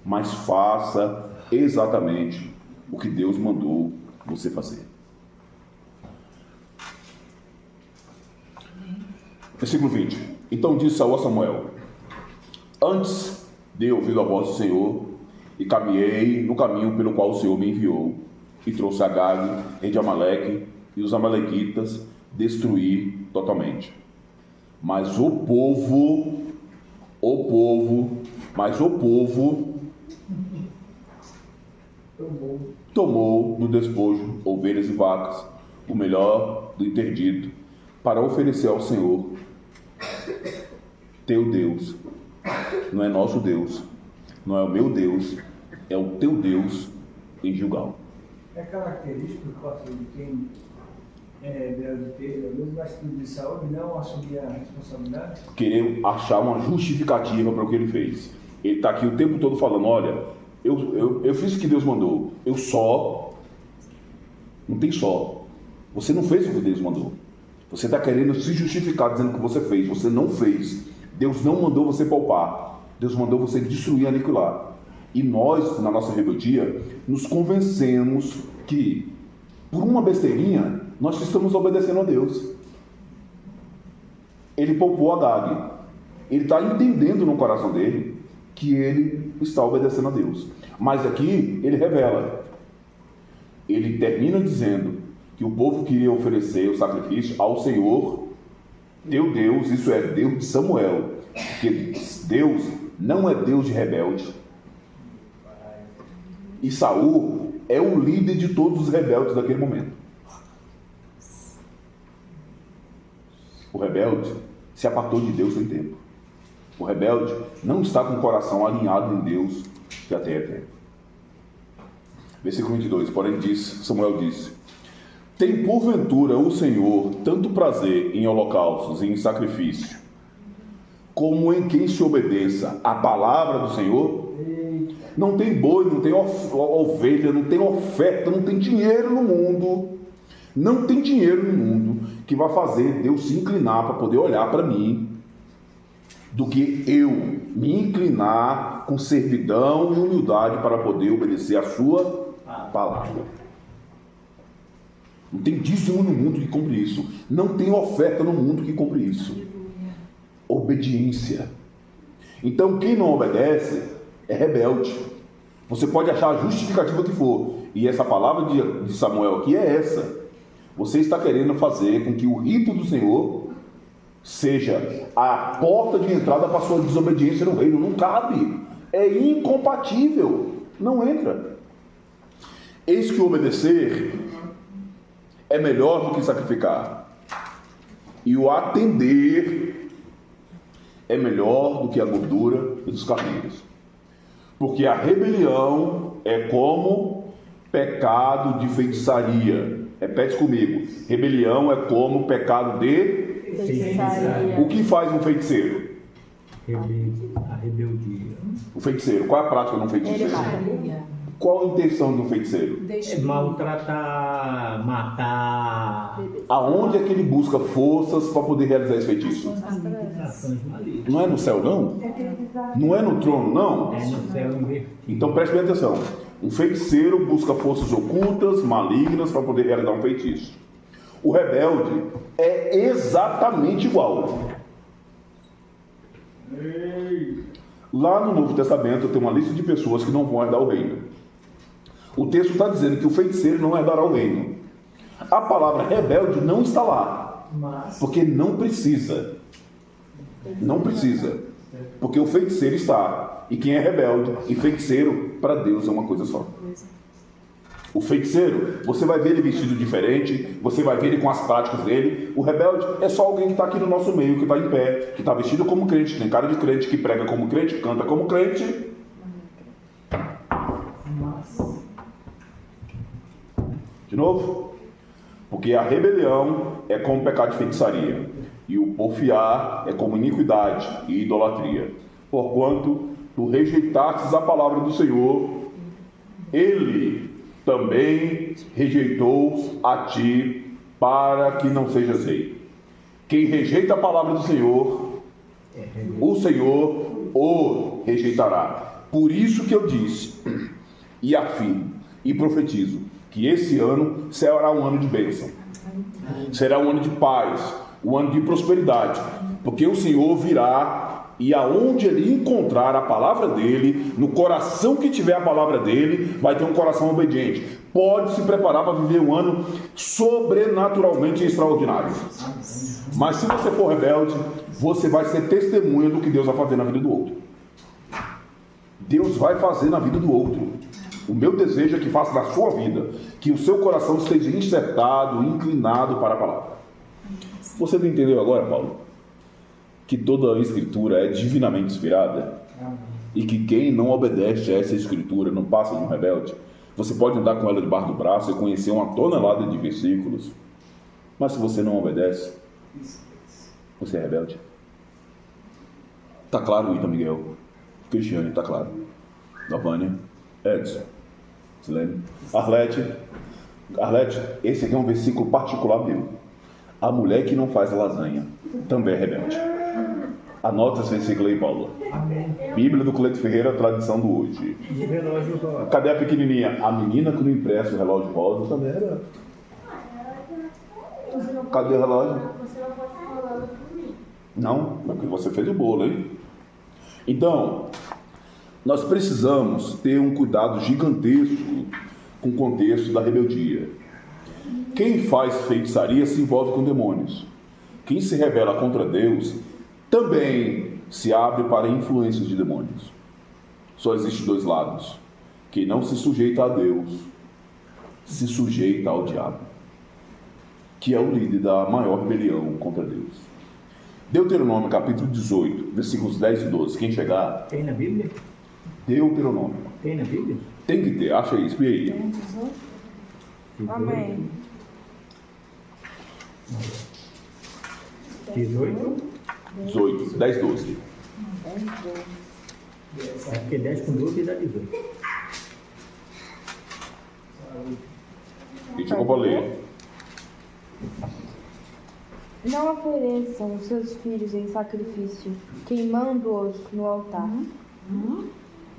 mas faça exatamente o que Deus mandou você fazer. Versículo 20. Então disse Saul a Samuel: antes de ouvir a voz do Senhor, e caminhei no caminho pelo qual o Senhor me enviou, e trouxe Agag, rei de Amaleque, e os amalequitas destruir totalmente. Mas o povo tomou no despojo ovelhas e vacas, o melhor do interdito, para oferecer ao Senhor, teu Deus. Não é nosso Deus, não é o meu Deus, é o teu Deus em Gilgal. É característico de quem deve ter a mesma atitude de Saul e não assumir a responsabilidade? Querer achar uma justificativa para o que ele fez. Ele está aqui o tempo todo falando: olha, eu fiz o que Deus mandou, não tem só. Você não fez o que Deus mandou. Você está querendo se justificar dizendo que você fez. Você não fez. Deus não mandou você poupar. Deus mandou você destruir e aniquilar. E nós, na nossa rebeldia, nos convencemos que, por uma besteirinha, nós estamos obedecendo a Deus. Ele poupou Agag. Ele está entendendo no coração dele que ele está obedecendo a Deus. Mas aqui ele revela. Ele termina dizendo que o povo queria oferecer o sacrifício ao Senhor, teu Deus, isso é Deus de Samuel. Porque Deus não é Deus de rebelde. E Saul é o líder de todos os rebeldes daquele momento. O rebelde se apartou de Deus tem tempo. O rebelde não está com o coração alinhado em Deus, que até é tempo. Versículo 22, porém Samuel disse: tem porventura o Senhor tanto prazer em holocaustos e em sacrifício, como em quem se obedeça à palavra do Senhor? Não tem boi, não tem ovelha, não tem oferta, não tem dinheiro no mundo. Não tem dinheiro no mundo que vai fazer Deus se inclinar para poder olhar para mim, do que eu me inclinar com servidão e humildade para poder obedecer a sua palavra. Não tem dízimo no mundo que compre isso. Não tem oferta no mundo que compre isso. Obediência. Então quem não obedece é rebelde. Você pode achar a justificativa que for, e essa palavra de Samuel aqui é essa: você está querendo fazer com que o rito do Senhor seja a porta de entrada para a sua desobediência no reino. Não cabe, é incompatível, não entra. Eis que obedecer é melhor do que sacrificar, e o atender é melhor do que a gordura dos carneiros. Porque a rebelião é como pecado de feitiçaria. Repete comigo: rebelião é como pecado de Feitiçaria. O que faz um feiticeiro? A rebeldia. O feiticeiro, qual é a prática de um feiticeiro? Qual a intenção de um feiticeiro? Maltratar, matar. Aonde é que ele busca forças para poder realizar esse feitiço? Ações malignas. Não é no céu, não? Não é no trono, não? É no céu invertido. Então preste bem atenção. Um feiticeiro busca forças ocultas, malignas, para poder realizar um feitiço. O rebelde é exatamente igual. Lá no Novo Testamento tem uma lista de pessoas que não vão herdar o reino. O texto está dizendo que o feiticeiro não herdará o reino. A palavra rebelde não está lá, porque não precisa. Não precisa. Porque o feiticeiro está. E quem é rebelde e feiticeiro, para Deus é uma coisa só. O feiticeiro, você vai ver ele vestido diferente, você vai ver ele com as práticas dele. O rebelde é só alguém que está aqui no nosso meio, que está em pé, que está vestido como crente, tem cara de crente, que prega como crente, canta como crente. De novo? Porque a rebelião é como pecado de feitiçaria, e o porfiar é como iniquidade e idolatria. Porquanto tu rejeitastes a palavra do Senhor, Ele também rejeitou a ti, para que não sejas rei. Quem rejeita a palavra do Senhor, o Senhor o rejeitará. Por isso que eu disse, e afirmo, e profetizo, que esse ano será um ano de bênção, será um ano de paz, um ano de prosperidade, porque o Senhor virá, e aonde ele encontrar a palavra dele, no coração que tiver a palavra dele, vai ter um coração obediente. Pode se preparar para viver um ano sobrenaturalmente extraordinário. Mas se você for rebelde, você vai ser testemunha do que Deus vai fazer na vida do outro. Deus vai fazer na vida do outro. O meu desejo é que faça na sua vida, que o seu coração esteja insertado, inclinado para a palavra. Você entendeu agora, Paulo? Que toda a escritura é divinamente inspirada? E que quem não obedece a essa escritura não passa de um rebelde? Você pode andar com ela debaixo do braço e conhecer uma tonelada de versículos, mas se você não obedece, você é rebelde. Está claro, Ita Miguel? Cristiane, está claro. Davânia, Edson, Silene, Arlete, esse aqui é um versículo particular meu. A mulher que não faz a lasanha também é rebelde. Anota esse versículo aí, Paulo. Bíblia do Cleito Ferreira, tradição do hoje. Relógio rosa. Cadê a pequenininha? A menina que não empresta o relógio rosa também é rebelde. Cadê o relógio? Você não pode estar falando por mim. Não, porque você fez o bolo, hein? Então, nós precisamos ter um cuidado gigantesco com o contexto da rebeldia. Quem faz feitiçaria se envolve com demônios. Quem se rebela contra Deus também se abre para influências de demônios. Só existem dois lados. Quem não se sujeita a Deus, se sujeita ao diabo, que é o líder da maior rebelião contra Deus. Deuteronômio, capítulo 18, versículos 10 e 12. Quem chegar? Tem na Bíblia? Deuteronômio. Tem na Bíblia? Tem que ter, acha isso, e aí? Amém. 18? 18, 10, 12. É porque 10 com 12 dá 18. Deixa eu ler. Não ofereçam os seus filhos em sacrifício, queimando-os no altar.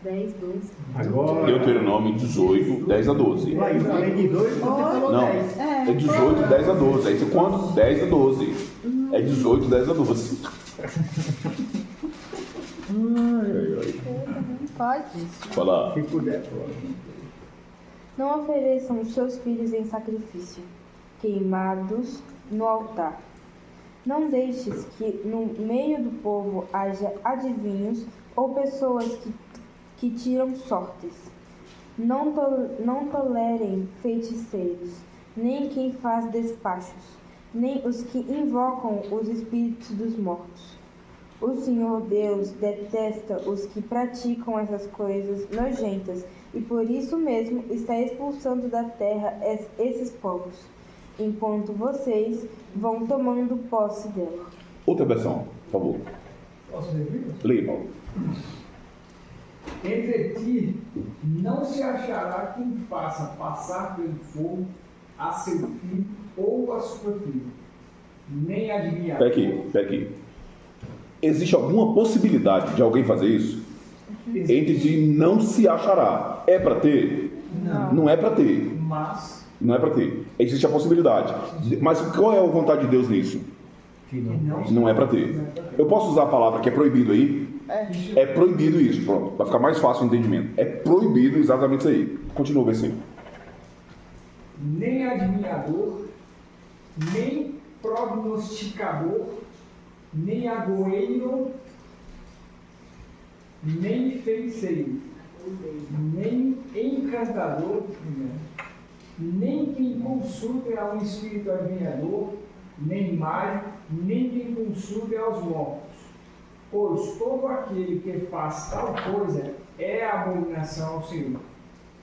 10, 12. Agora. Deuteronômio 18, 10 a 12. Ué, eu falei 18, você falou Não, 10. é 18, 10 a 12. Aí você quanto? 10 a 12. É 18, 10 a 12. Pode. Fala. Se puder, pode. Não ofereçam os seus filhos em sacrifício, queimados no altar. Não deixes que no meio do povo haja adivinhos ou pessoas que tiram sortes. Não tolerem feiticeiros, nem quem faz despachos, nem os que invocam os espíritos dos mortos. O Senhor Deus detesta os que praticam essas coisas nojentas e por isso mesmo está expulsando da terra esses povos, enquanto vocês vão tomando posse dela. Outra versão, por favor. Posso ler? Leia, Paulo. Entre ti não se achará quem faça passar pelo fogo a seu filho ou a sua filha, nem adivinhar. Pera aqui. Existe alguma possibilidade de alguém fazer isso? Entre ti não se achará. É para ter? Não é para ter. Mas Não é para ter. Existe a possibilidade. Mas qual é a vontade de Deus nisso? Não é para ter. Eu posso usar a palavra que é proibido aí? É proibido isso. Pronto. Vai ficar mais fácil o entendimento. É proibido exatamente isso aí. Continua o versículo. nem adivinhador, nem prognosticador, nem agoeiro, nem feiticeiro, nem encantador, nem quem consulte a um espírito adivinhador, nem mágico, nem quem consulte aos mortos. Pois todo aquele que faz tal coisa é abominação ao Senhor.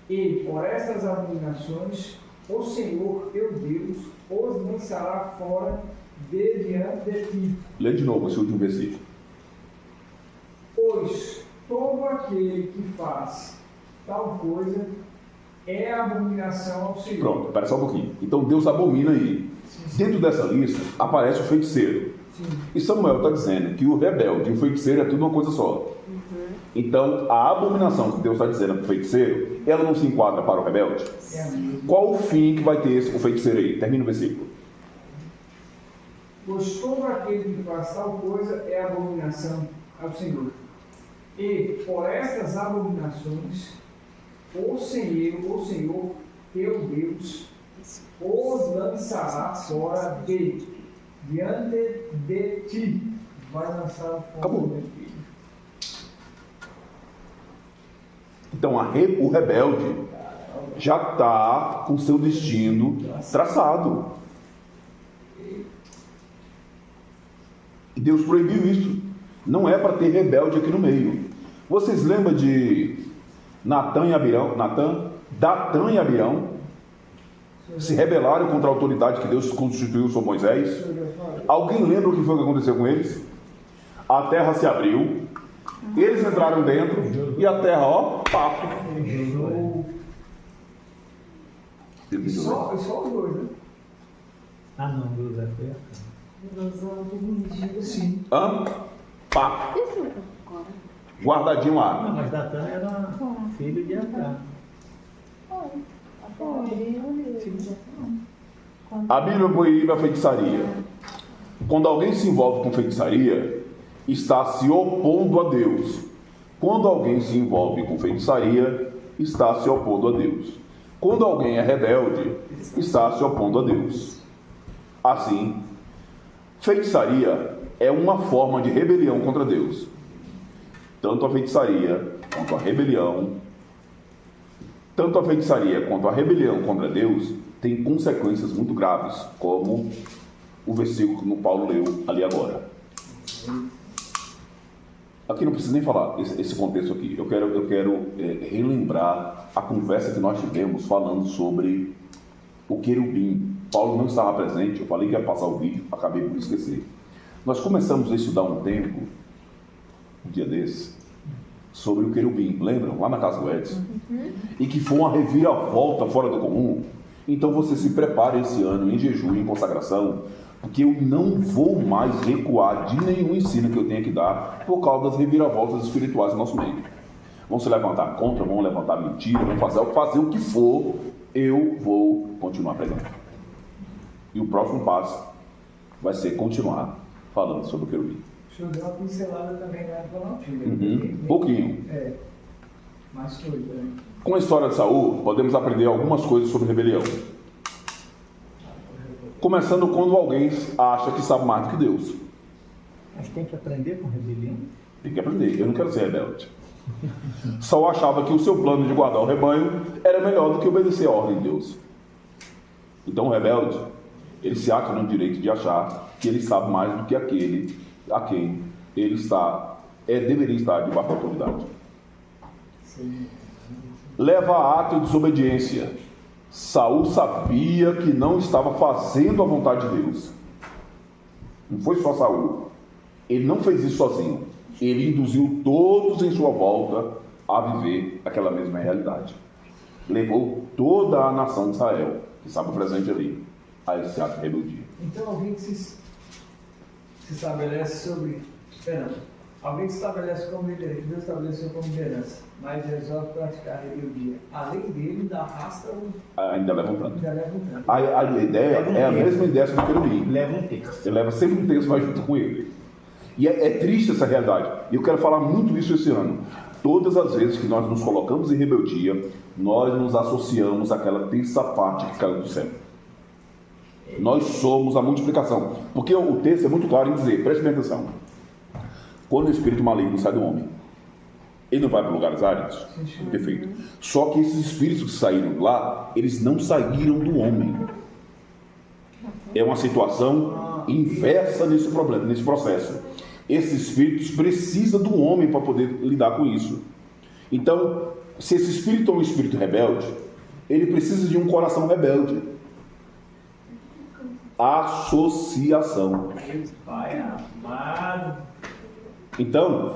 E por estas abominações, o Senhor, teu Deus, os lançará fora de diante de ti. Lê de novo esse último versículo. Pois todo aquele que faz tal coisa é abominação ao Senhor. Pronto, espera só um pouquinho. Então Deus abomina aí. Dentro dessa lista aparece o feiticeiro. Sim. E Samuel está dizendo que o rebelde e o feiticeiro é tudo uma coisa só. Então a abominação que Deus está dizendo para o feiticeiro, ela não se enquadra para o rebelde? Qual o fim que vai ter o feiticeiro aí? Termina o versículo. Pois todo aquele que faz tal coisa é abominação ao Senhor. E por estas abominações, o Senhor, teu Deus, os lançará fora diante de ti. Vai lançar fora. Acabou. de ti. Então o rebelde já está com seu destino traçado. E Deus proibiu isso. Não é para ter rebelde aqui no meio. Vocês lembram de Datã e Abirão se rebelaram contra a autoridade que Deus constituiu sobre Moisés? Alguém lembra o que foi que aconteceu com eles? A terra se abriu, eles entraram dentro e a terra, ó, papo. E só os dois, né? Ah, não, José foi a Sim. Papo. Guardadinho lá. Não, mas Datã era filho de Acá. A Bíblia proíbe a feitiçaria. Quando alguém se envolve com feitiçaria, está se opondo a Deus. Quando alguém se envolve com feitiçaria, está se opondo a Deus. Quando alguém é rebelde, está se opondo a Deus. Assim, feitiçaria é uma forma de rebelião contra Deus. Tanto a feitiçaria quanto a rebelião contra Deus tem consequências muito graves, como o versículo que o Paulo leu ali agora. Aqui não preciso nem falar esse contexto aqui. Eu quero relembrar a conversa que nós tivemos falando sobre o querubim. Paulo não estava presente, eu falei que ia passar o vídeo, acabei por esquecer. Nós começamos a estudar um tempo, um dia desse, sobre o querubim, lembram? Lá na casa do Edson. E que foi uma reviravolta fora do comum. Então você se prepare esse ano em jejum, em consagração, porque eu não vou mais recuar de nenhum ensino que eu tenha que dar por causa das reviravoltas espirituais do nosso meio. Vão se levantar contra, vão levantar mentira, vão fazer o que for, eu vou continuar pregando. E o próximo passo vai ser continuar falando sobre o querubim. O senhor deu uma pincelada também na época não tinha. Pouquinho. Mas foi também. Com a história de Saul, podemos aprender algumas coisas sobre rebelião. Começando quando alguém acha que sabe mais do que Deus. Mas tem que aprender com rebelião? Tem que aprender, eu não quero ser rebelde. Saul achava que o seu plano de guardar o rebanho era melhor do que obedecer a ordem de Deus. Então o rebelde, ele se acha no direito de achar que ele sabe mais do que aquele a quem ele deveria estar debaixo da autoridade. Leva a ato de desobediência. Saul sabia que não estava fazendo a vontade de Deus. Não foi só Saul. Ele não fez isso sozinho. Ele induziu todos em sua volta a viver aquela mesma realidade. Levou toda a nação de Israel, que estava presente ali, a esse ato de rebeldia. Então alguém que se estabelece sobre... alguém que se estabelece como liderança, Deus estabeleceu como liderança, mas resolve praticar a rebeldia. Além dele, ainda arrasta ainda leva um tanto. Ainda leva um tanto. A ideia é a mesma ideia do querubim. Leva um texto. Ele leva sempre um texto, vai junto com ele. E é triste essa realidade. E eu quero falar muito isso esse ano. Todas as vezes que nós nos colocamos em rebeldia, nós nos associamos àquela terça parte que caiu do céu. Nós somos a multiplicação. Porque o texto é muito claro em dizer, preste bem atenção. Quando o espírito maligno sai do homem, ele não vai para lugares áridos? Perfeito. Só que esses espíritos que saíram lá, eles não saíram do homem. É uma situação inversa nesse problema, nesse processo. Esses espíritos precisam do homem para poder lidar com isso. Então, se esse espírito é um espírito rebelde, ele precisa de um coração rebelde. Associação. Pai amado. Então,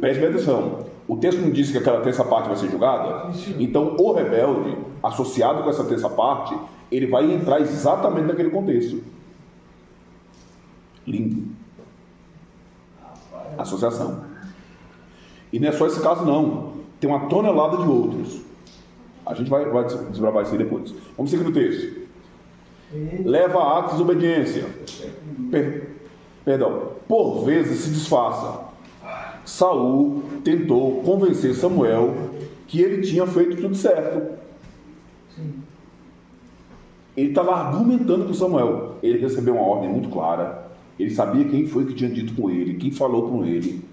preste bem atenção. O texto não diz que aquela terça parte vai ser julgada? Então, o rebelde, associado com essa terça parte, ele vai entrar exatamente naquele contexto. Lindo. Associação. E não é só esse caso, não. Tem uma tonelada de outros. A gente vai desbravar isso aí depois. Vamos seguir no texto. Leva a atos de desobediência. Perdão. Por vezes se disfarça. Saul tentou convencer Samuel que ele tinha feito tudo certo. Ele estava argumentando com Samuel. Ele recebeu uma ordem muito clara. Ele sabia quem foi que tinha dito com ele, quem falou com ele.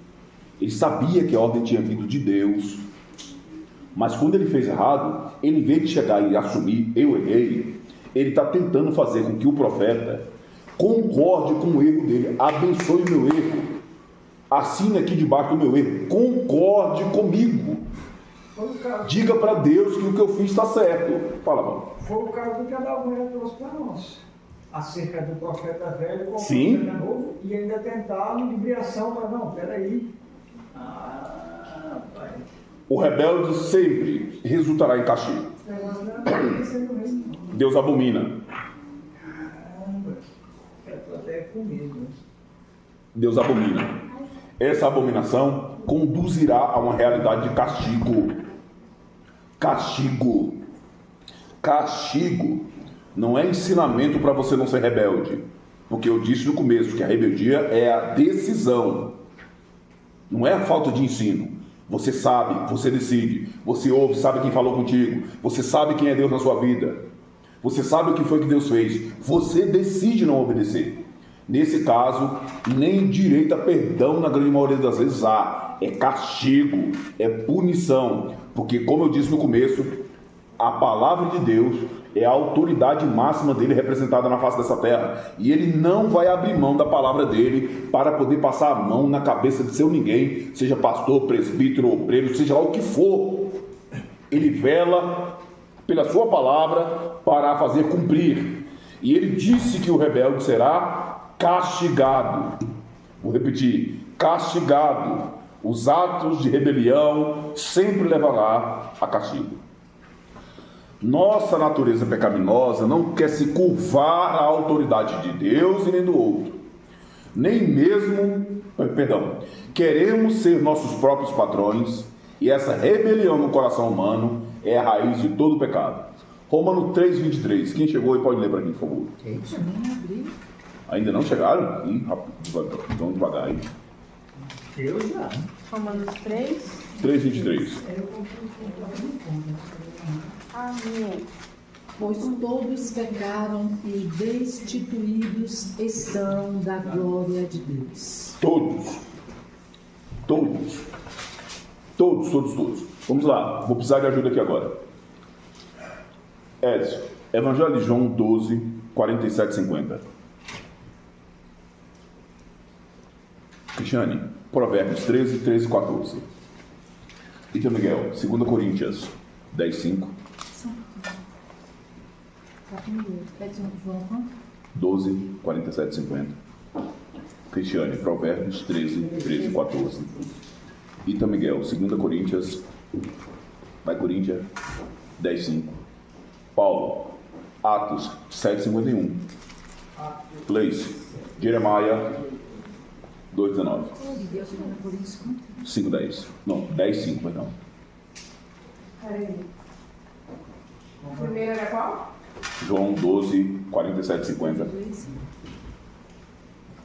Ele sabia que a ordem tinha vindo de Deus. Mas quando ele fez errado, ele, em vez de chegar e assumir, eu errei, ele está tentando fazer com que o profeta concorde com o erro dele. Abençoe o meu erro. Assine aqui debaixo do meu erro. Concorde comigo. Diga para Deus que o que eu fiz está certo. Fala, mano. Foi o caso do que Adalberto trouxe para nós. Acerca do profeta velho com o Sim. profeta novo. E ainda tentar a ludibriação para não, peraí. Pai. O rebelde sempre resultará em castigo. Deus abomina. Caramba. Eu tô até com medo. Deus abomina. Essa abominação conduzirá a uma realidade de castigo. Castigo. Castigo. Não é ensinamento para você não ser rebelde. Porque eu disse no começo que a rebeldia é a decisão. Não é a falta de ensino. Você sabe, você decide. Você ouve, sabe quem falou contigo. Você sabe quem é Deus na sua vida. Você sabe o que foi que Deus fez. Você decide não obedecer. Nesse caso, nem direito a perdão na grande maioria das vezes há. É castigo, é punição. Porque, como eu disse no começo, a palavra de Deus É a autoridade máxima dele representada na face dessa terra. E ele não vai abrir mão da palavra dele para poder passar a mão na cabeça de seu ninguém, seja pastor, presbítero, obreiro, seja lá o que for. Ele vela pela sua palavra para a fazer cumprir. E ele disse que o rebelde será castigado. Vou repetir, castigado. Os atos de rebelião sempre levará a castigo. Nossa natureza pecaminosa não quer se curvar à autoridade de Deus e nem do outro. Nem mesmo, queremos ser nossos próprios patrões, e essa rebelião no coração humano é a raiz de todo o pecado. Romanos 3:23. Quem chegou aí pode ler para mim, por favor. Eita, nem abri. Ainda não chegaram? Ih, então devagar aí. Eu já. Romanos 3. 3:23. Amém. Pois todos pecaram e destituídos estão da glória de Deus. Todos. Vamos lá, vou precisar de ajuda aqui agora. Ézio, Evangelho de João 12, 47, 50. Cristiane, Provérbios 13, 13 e 14. Então, Miguel, 2 Coríntios 10, 5. 12, 47, 50. Cristiane, Provérbios 13, 13 e 14. Ita Miguel, 2 Coríntios, vai Coríntios, 10, 5. Paulo, Atos 7, 51. Place, Jeremiah 2, 19. 5, 10. Não, 10, 5, perdão. Peraí. O primeiro era qual? João 12, 47, 50.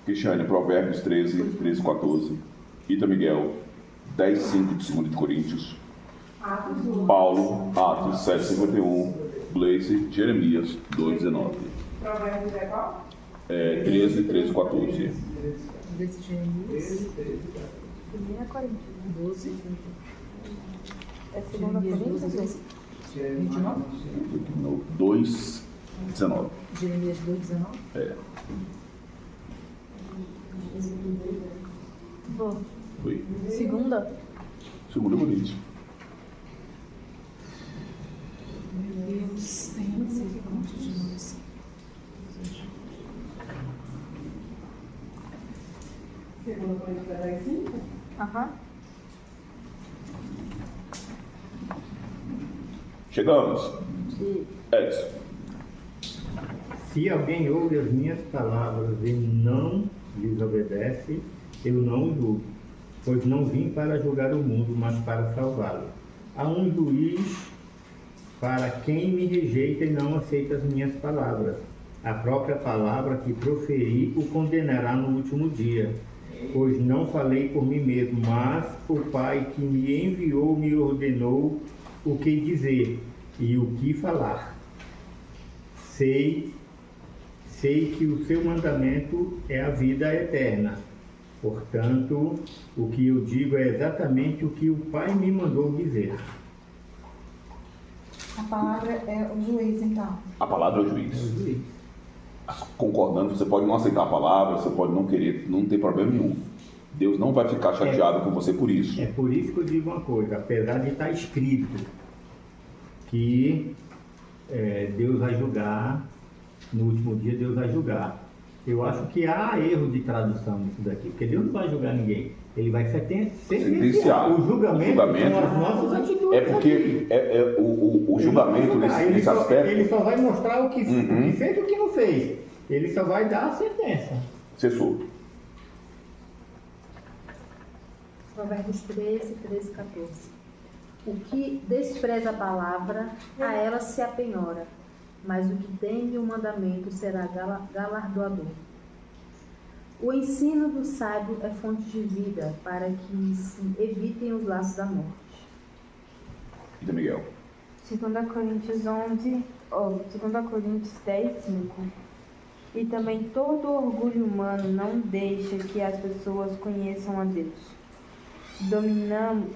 Cristiane, Provérbios 13, 13 e 14. Ita Miguel, 10, 5 de 2 Coríntios. Paulo, Atos 7, 51. Blaise, Jeremias 2, 19. Provérbios é qual? 13, 13 e 14. Desse Jeremias. Primeira Coríntios. 12. É segunda Coríntios? 29? 2, 19. Jeremias 2, 19? Vou. Foi. Segunda? 2 Coríntios. Meu Deus, tenha misericórdia de nós. Segunda Coríntios é 10, 5? Aham. Chegamos. Edson. Se alguém ouve as minhas palavras e não lhes obedece, eu não o julgo, pois não vim para julgar o mundo, mas para salvá-lo. Há um juiz para quem me rejeita e não aceita as minhas palavras. A própria palavra que proferi o condenará no último dia, pois não falei por mim mesmo, mas o Pai que me enviou me ordenou o que dizer e o que falar. Sei que o seu mandamento é a vida eterna. Portanto, o que eu digo é exatamente o que o Pai me mandou dizer. A palavra é o juiz, então. A palavra é o juiz. Concordando, você pode não aceitar a palavra, você pode não querer, não tem problema nenhum. Deus não vai ficar chateado com você por isso. É por isso que eu digo uma coisa, apesar de estar escrito que Deus vai julgar, no último dia Deus vai julgar. Eu acho que há erro de tradução nisso daqui, porque Deus não vai julgar ninguém. Ele vai sentenciar. O julgamento são as nossas atitudes. É porque o julgamento nesse aspecto... Ele só vai mostrar o que fez e o que não fez. Ele só vai dar a sentença. Cessou. Provérbios 13, 13 e 14. O que despreza a palavra, a ela se apenhora, mas o que teme o mandamento será galardoador. O ensino do sábio é fonte de vida, para que se evitem os laços da morte. E Miguel. 2 Coríntios 11, 2 Coríntios 10, 5. E também todo orgulho humano não deixa que as pessoas conheçam a Deus. dominamos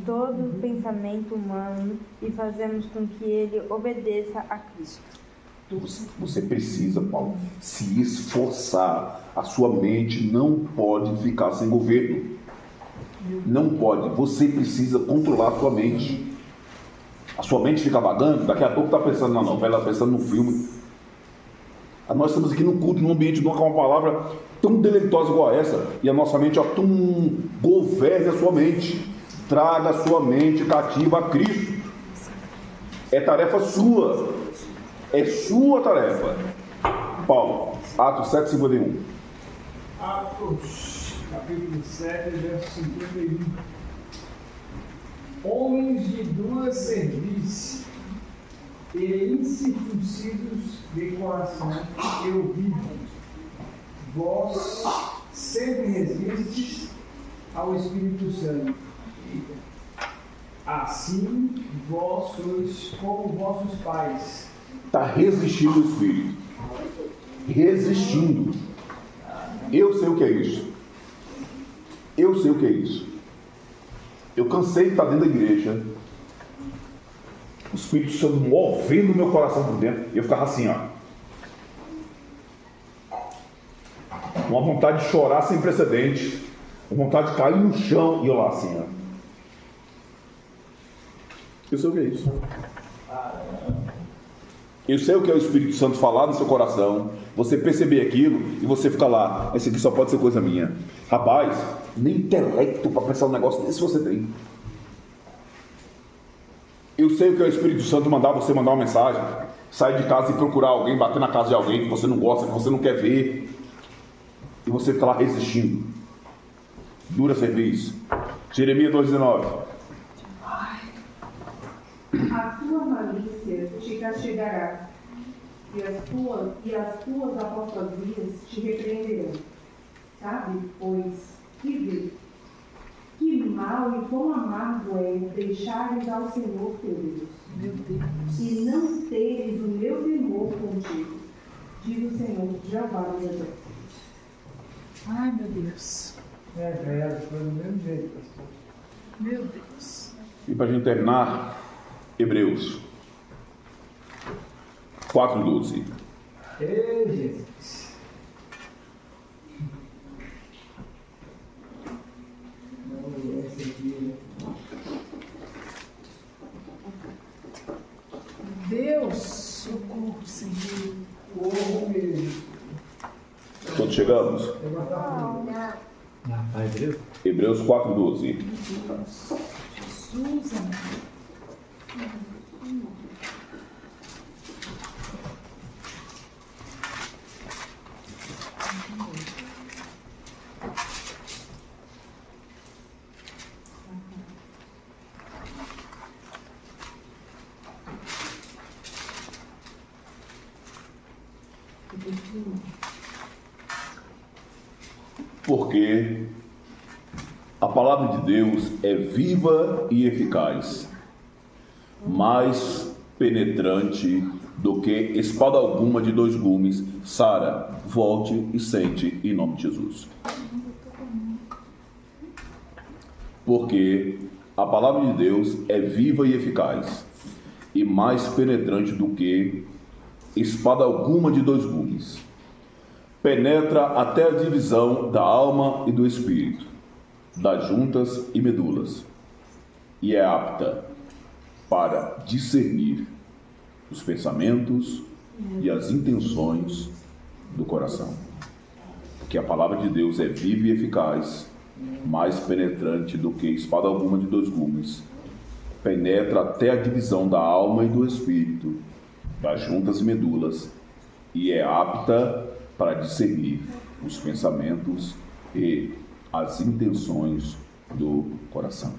todo pensamento humano e fazemos com que ele obedeça a Cristo. Você precisa, Paulo, se esforçar. A sua mente não pode ficar sem governo. Não pode. Você precisa controlar a sua mente. A sua mente fica vagando, daqui a pouco está pensando na novela, pensando no filme. Nós estamos aqui no culto, num ambiente, com uma palavra tão deleitosa igual essa, e a nossa mente, governe a sua mente. Traga a sua mente cativa a Cristo. É tarefa sua. É sua tarefa. Paulo, Atos 7:51. Atos, capítulo 7, verso 51. Homens de dura cerviz e incircuncisos de coração, eu vivo. Vós sempre resistes ao Espírito Santo. Assim, vós sois como vossos pais. Está resistindo ao Espírito. Resistindo. Eu sei o que é isso. Eu sei o que é isso. Eu cansei de estar dentro da igreja, o Espírito Santo movendo o meu coração por dentro, e eu ficava assim, ó. Uma vontade de chorar sem precedente, uma vontade de cair no chão, e eu lá assim, ó. Eu sei o que é isso. Eu sei o que é o Espírito Santo falar no seu coração, você perceber aquilo e você fica lá, esse aqui só pode ser coisa minha. Rapaz, nem intelecto para pensar um negócio desse você tem. Eu sei o que é o Espírito Santo mandar você mandar uma mensagem, sair de casa e procurar alguém, bater na casa de alguém que você não gosta, que você não quer ver, e você fica lá resistindo. Dura serviço. Jeremias 2:19. A tua malícia te castigará, e as tuas apostasias te repreenderão. Sabe, pois, que mal e quão amargo é deixares ao Senhor teu Deus, meu Deus, e não teres o meu temor contigo, diz o Senhor Jeová dos exércitos. Ai, meu Deus. Foi do mesmo jeito, pastor. Meu Deus. E para a gente terminar, Hebreus 4:12. Ei, Jesus. Essa aqui. Deus, socorro, Senhor. Corro mesmo. Todos chegamos? Hebreus 4:12. Jesus, amado. Porque a palavra de Deus é viva e eficaz, mais penetrante do que espada alguma de dois gumes. Sara, volte e sente em nome de Jesus. Porque a palavra de Deus é viva e eficaz, e mais penetrante do que espada alguma de dois gumes. Penetra até a divisão da alma e do espírito, das juntas e medulas, e é apta para discernir os pensamentos e as intenções do coração. Que a palavra de Deus é viva e eficaz, mais penetrante do que espada alguma de dois gumes, penetra até a divisão da alma e do espírito, das juntas e medulas, e é apta para discernir os pensamentos e as intenções do coração.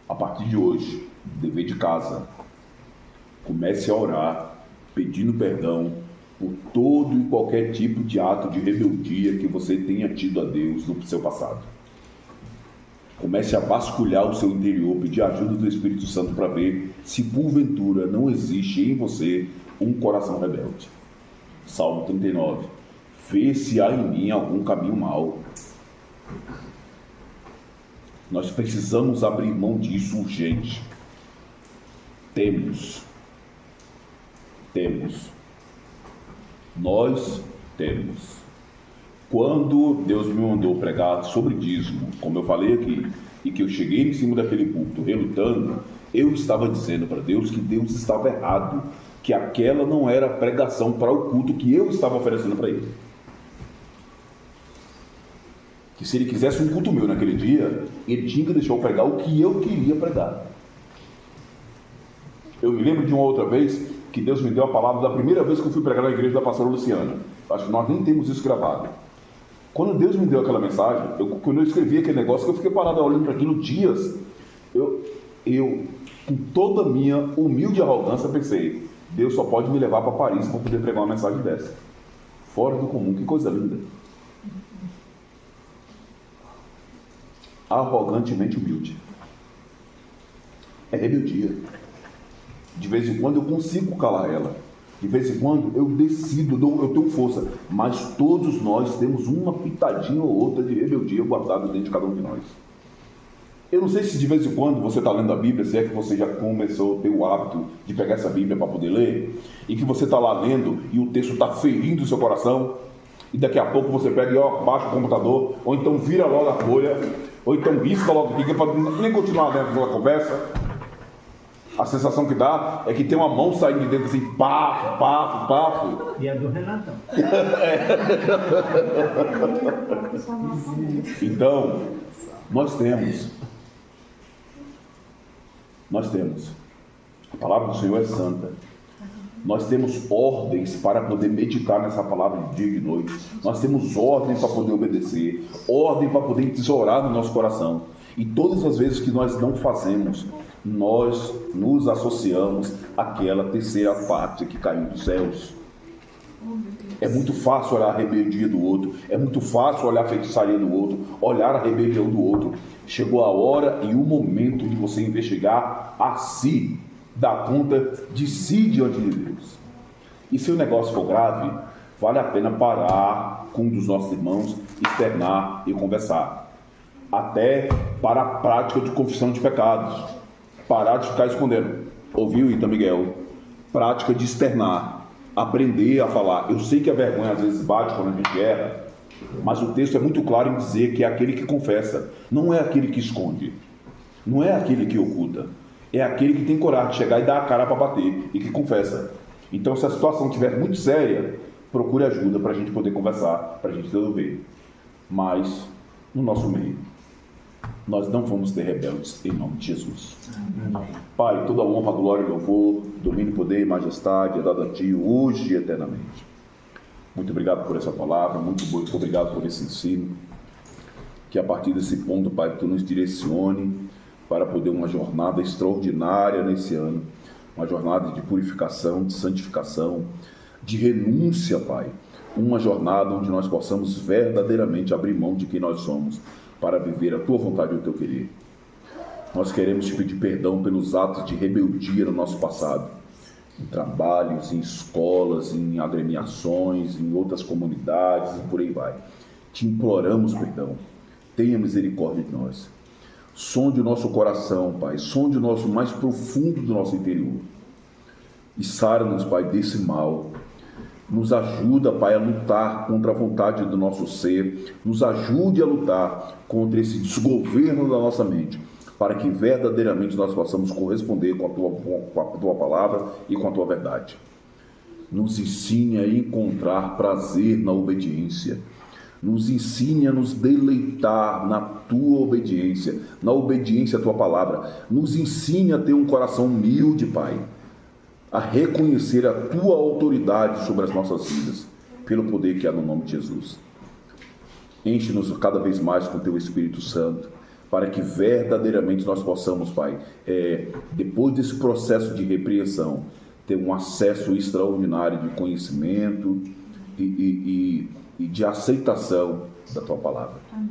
A partir de hoje, dever de casa, comece a orar, pedindo perdão por todo e qualquer tipo de ato de rebeldia que você tenha tido a Deus no seu passado. Comece a vasculhar o seu interior, pedir a ajuda do Espírito Santo para ver se porventura não existe em você um coração rebelde. Salmo 39. Vê se há em mim algum caminho mau Nós precisamos abrir mão disso urgente. Temos. Nós temos. Quando Deus me mandou pregar sobre dízimo, como eu falei aqui, e que eu cheguei em cima daquele púlpito relutando, eu estava dizendo para Deus que Deus estava errado, que aquela não era pregação para o culto que eu estava oferecendo para ele. Que se ele quisesse um culto meu naquele dia, ele tinha que deixar eu pregar o que eu queria pregar. Eu me lembro de uma outra vez que Deus me deu a palavra da primeira vez que eu fui pregar na igreja da pastora Luciana. Acho que nós nem temos isso gravado. Quando Deus me deu aquela mensagem, quando eu escrevi aquele negócio, que eu fiquei parado olhando para aquilo dias, eu, com toda a minha humilde arrogância, pensei, Deus só pode me levar para Paris para poder pregar uma mensagem dessa. Fora do comum, que coisa linda. Arrogantemente humilde. É rebeldia. De vez em quando eu consigo calar ela. De vez em quando eu decido, eu tenho força. Mas todos nós temos uma pitadinha ou outra de rebeldia guardada dentro de cada um de nós. Eu não sei se de vez em quando você está lendo a Bíblia, se é que você já começou a ter o hábito de pegar essa Bíblia para poder ler, e que você está lá lendo e o texto está ferindo o seu coração, e daqui a pouco você pega e baixa o computador, ou então vira logo a folha, ou então risca logo aqui, para nem continuar dentro da conversa. A sensação que dá é que tem uma mão saindo de dentro assim, pafo. E a do Renatão. Então, nós temos. A palavra do Senhor é santa. Nós temos ordens para poder meditar nessa palavra de dia e de noite. Nós temos ordem para poder obedecer, ordem para poder tesourar no nosso coração. E todas as vezes que nós não fazemos, nós nos associamos àquela terceira parte que caiu dos céus. É muito fácil olhar a rebeldia do outro, é muito fácil olhar a feitiçaria do outro, olhar a rebelião do outro. Chegou a hora e o momento de você investigar a si, dar conta de si diante de Deus. E se o negócio for grave, vale a pena parar com um dos nossos irmãos, externar e conversar. Até para a prática de confissão de pecados. Parar de ficar escondendo. Ouviu, Ita Miguel? Prática de externar. Aprender a falar. Eu sei que a vergonha às vezes bate quando a gente erra, mas o texto é muito claro em dizer que é aquele que confessa. Não é aquele que esconde. Não é aquele que oculta. É aquele que tem coragem de chegar e dar a cara para bater e que confessa. Então, se a situação estiver muito séria, procure ajuda para a gente poder conversar, para a gente resolver. Mas, no nosso meio, nós não vamos ter rebeldes em nome de Jesus. Amém. Pai, toda honra, glória e louvor, domínio, poder e majestade é dado a Ti hoje e eternamente. Muito obrigado por essa palavra, muito obrigado por esse ensino. Que a partir desse ponto, Pai, Tu nos direcione para poder uma jornada extraordinária nesse ano. Uma jornada de purificação, de santificação, de renúncia, Pai. Uma jornada onde nós possamos verdadeiramente abrir mão de quem nós somos para viver a Tua vontade e o Teu querer. Nós queremos Te pedir perdão pelos atos de rebeldia no nosso passado, em trabalhos, em escolas, em agremiações, em outras comunidades e por aí vai. Te imploramos perdão. Tenha misericórdia de nós. Sonde o nosso coração, Pai. Sonde o nosso mais profundo do nosso interior. E sara-nos, Pai, desse mal. Nos ajuda, Pai, a lutar contra a vontade do nosso ser. Nos ajude a lutar contra esse desgoverno da nossa mente, para que verdadeiramente nós possamos corresponder com a Tua palavra e com a Tua verdade. Nos ensine a encontrar prazer na obediência. Nos ensine a nos deleitar na Tua obediência, na obediência à Tua palavra. Nos ensine a ter um coração humilde, Pai, a reconhecer a Tua autoridade sobre as nossas vidas, pelo poder que há no nome de Jesus. Enche-nos cada vez mais com Teu Espírito Santo, para que verdadeiramente nós possamos, Pai, depois desse processo de repreensão, ter um acesso extraordinário de conhecimento e de aceitação da Tua palavra. Amém.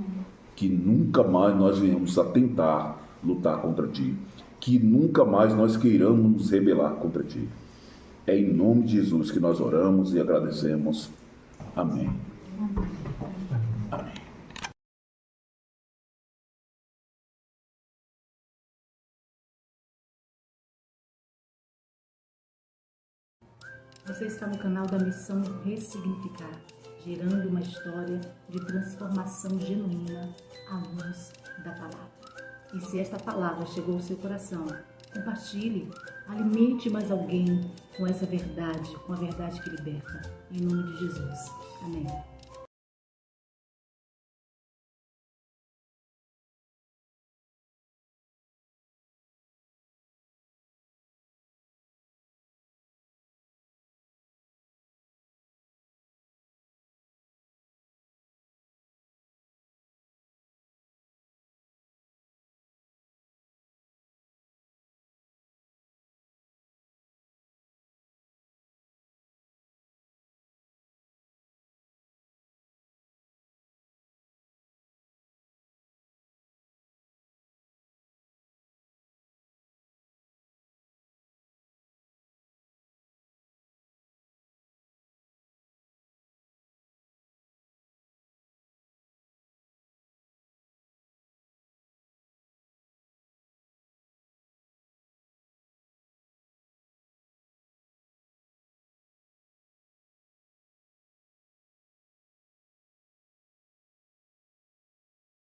Que nunca mais nós venhamos a tentar lutar contra Ti. Que nunca mais nós queiramos nos rebelar contra Ti. É em nome de Jesus que nós oramos e agradecemos. Amém. Amém. Você está no canal da Missão Ressignificar, gerando uma história de transformação genuína à luz da palavra. E se esta palavra chegou ao seu coração, compartilhe, alimente mais alguém com essa verdade, com a verdade que liberta. Em nome de Jesus. Amém.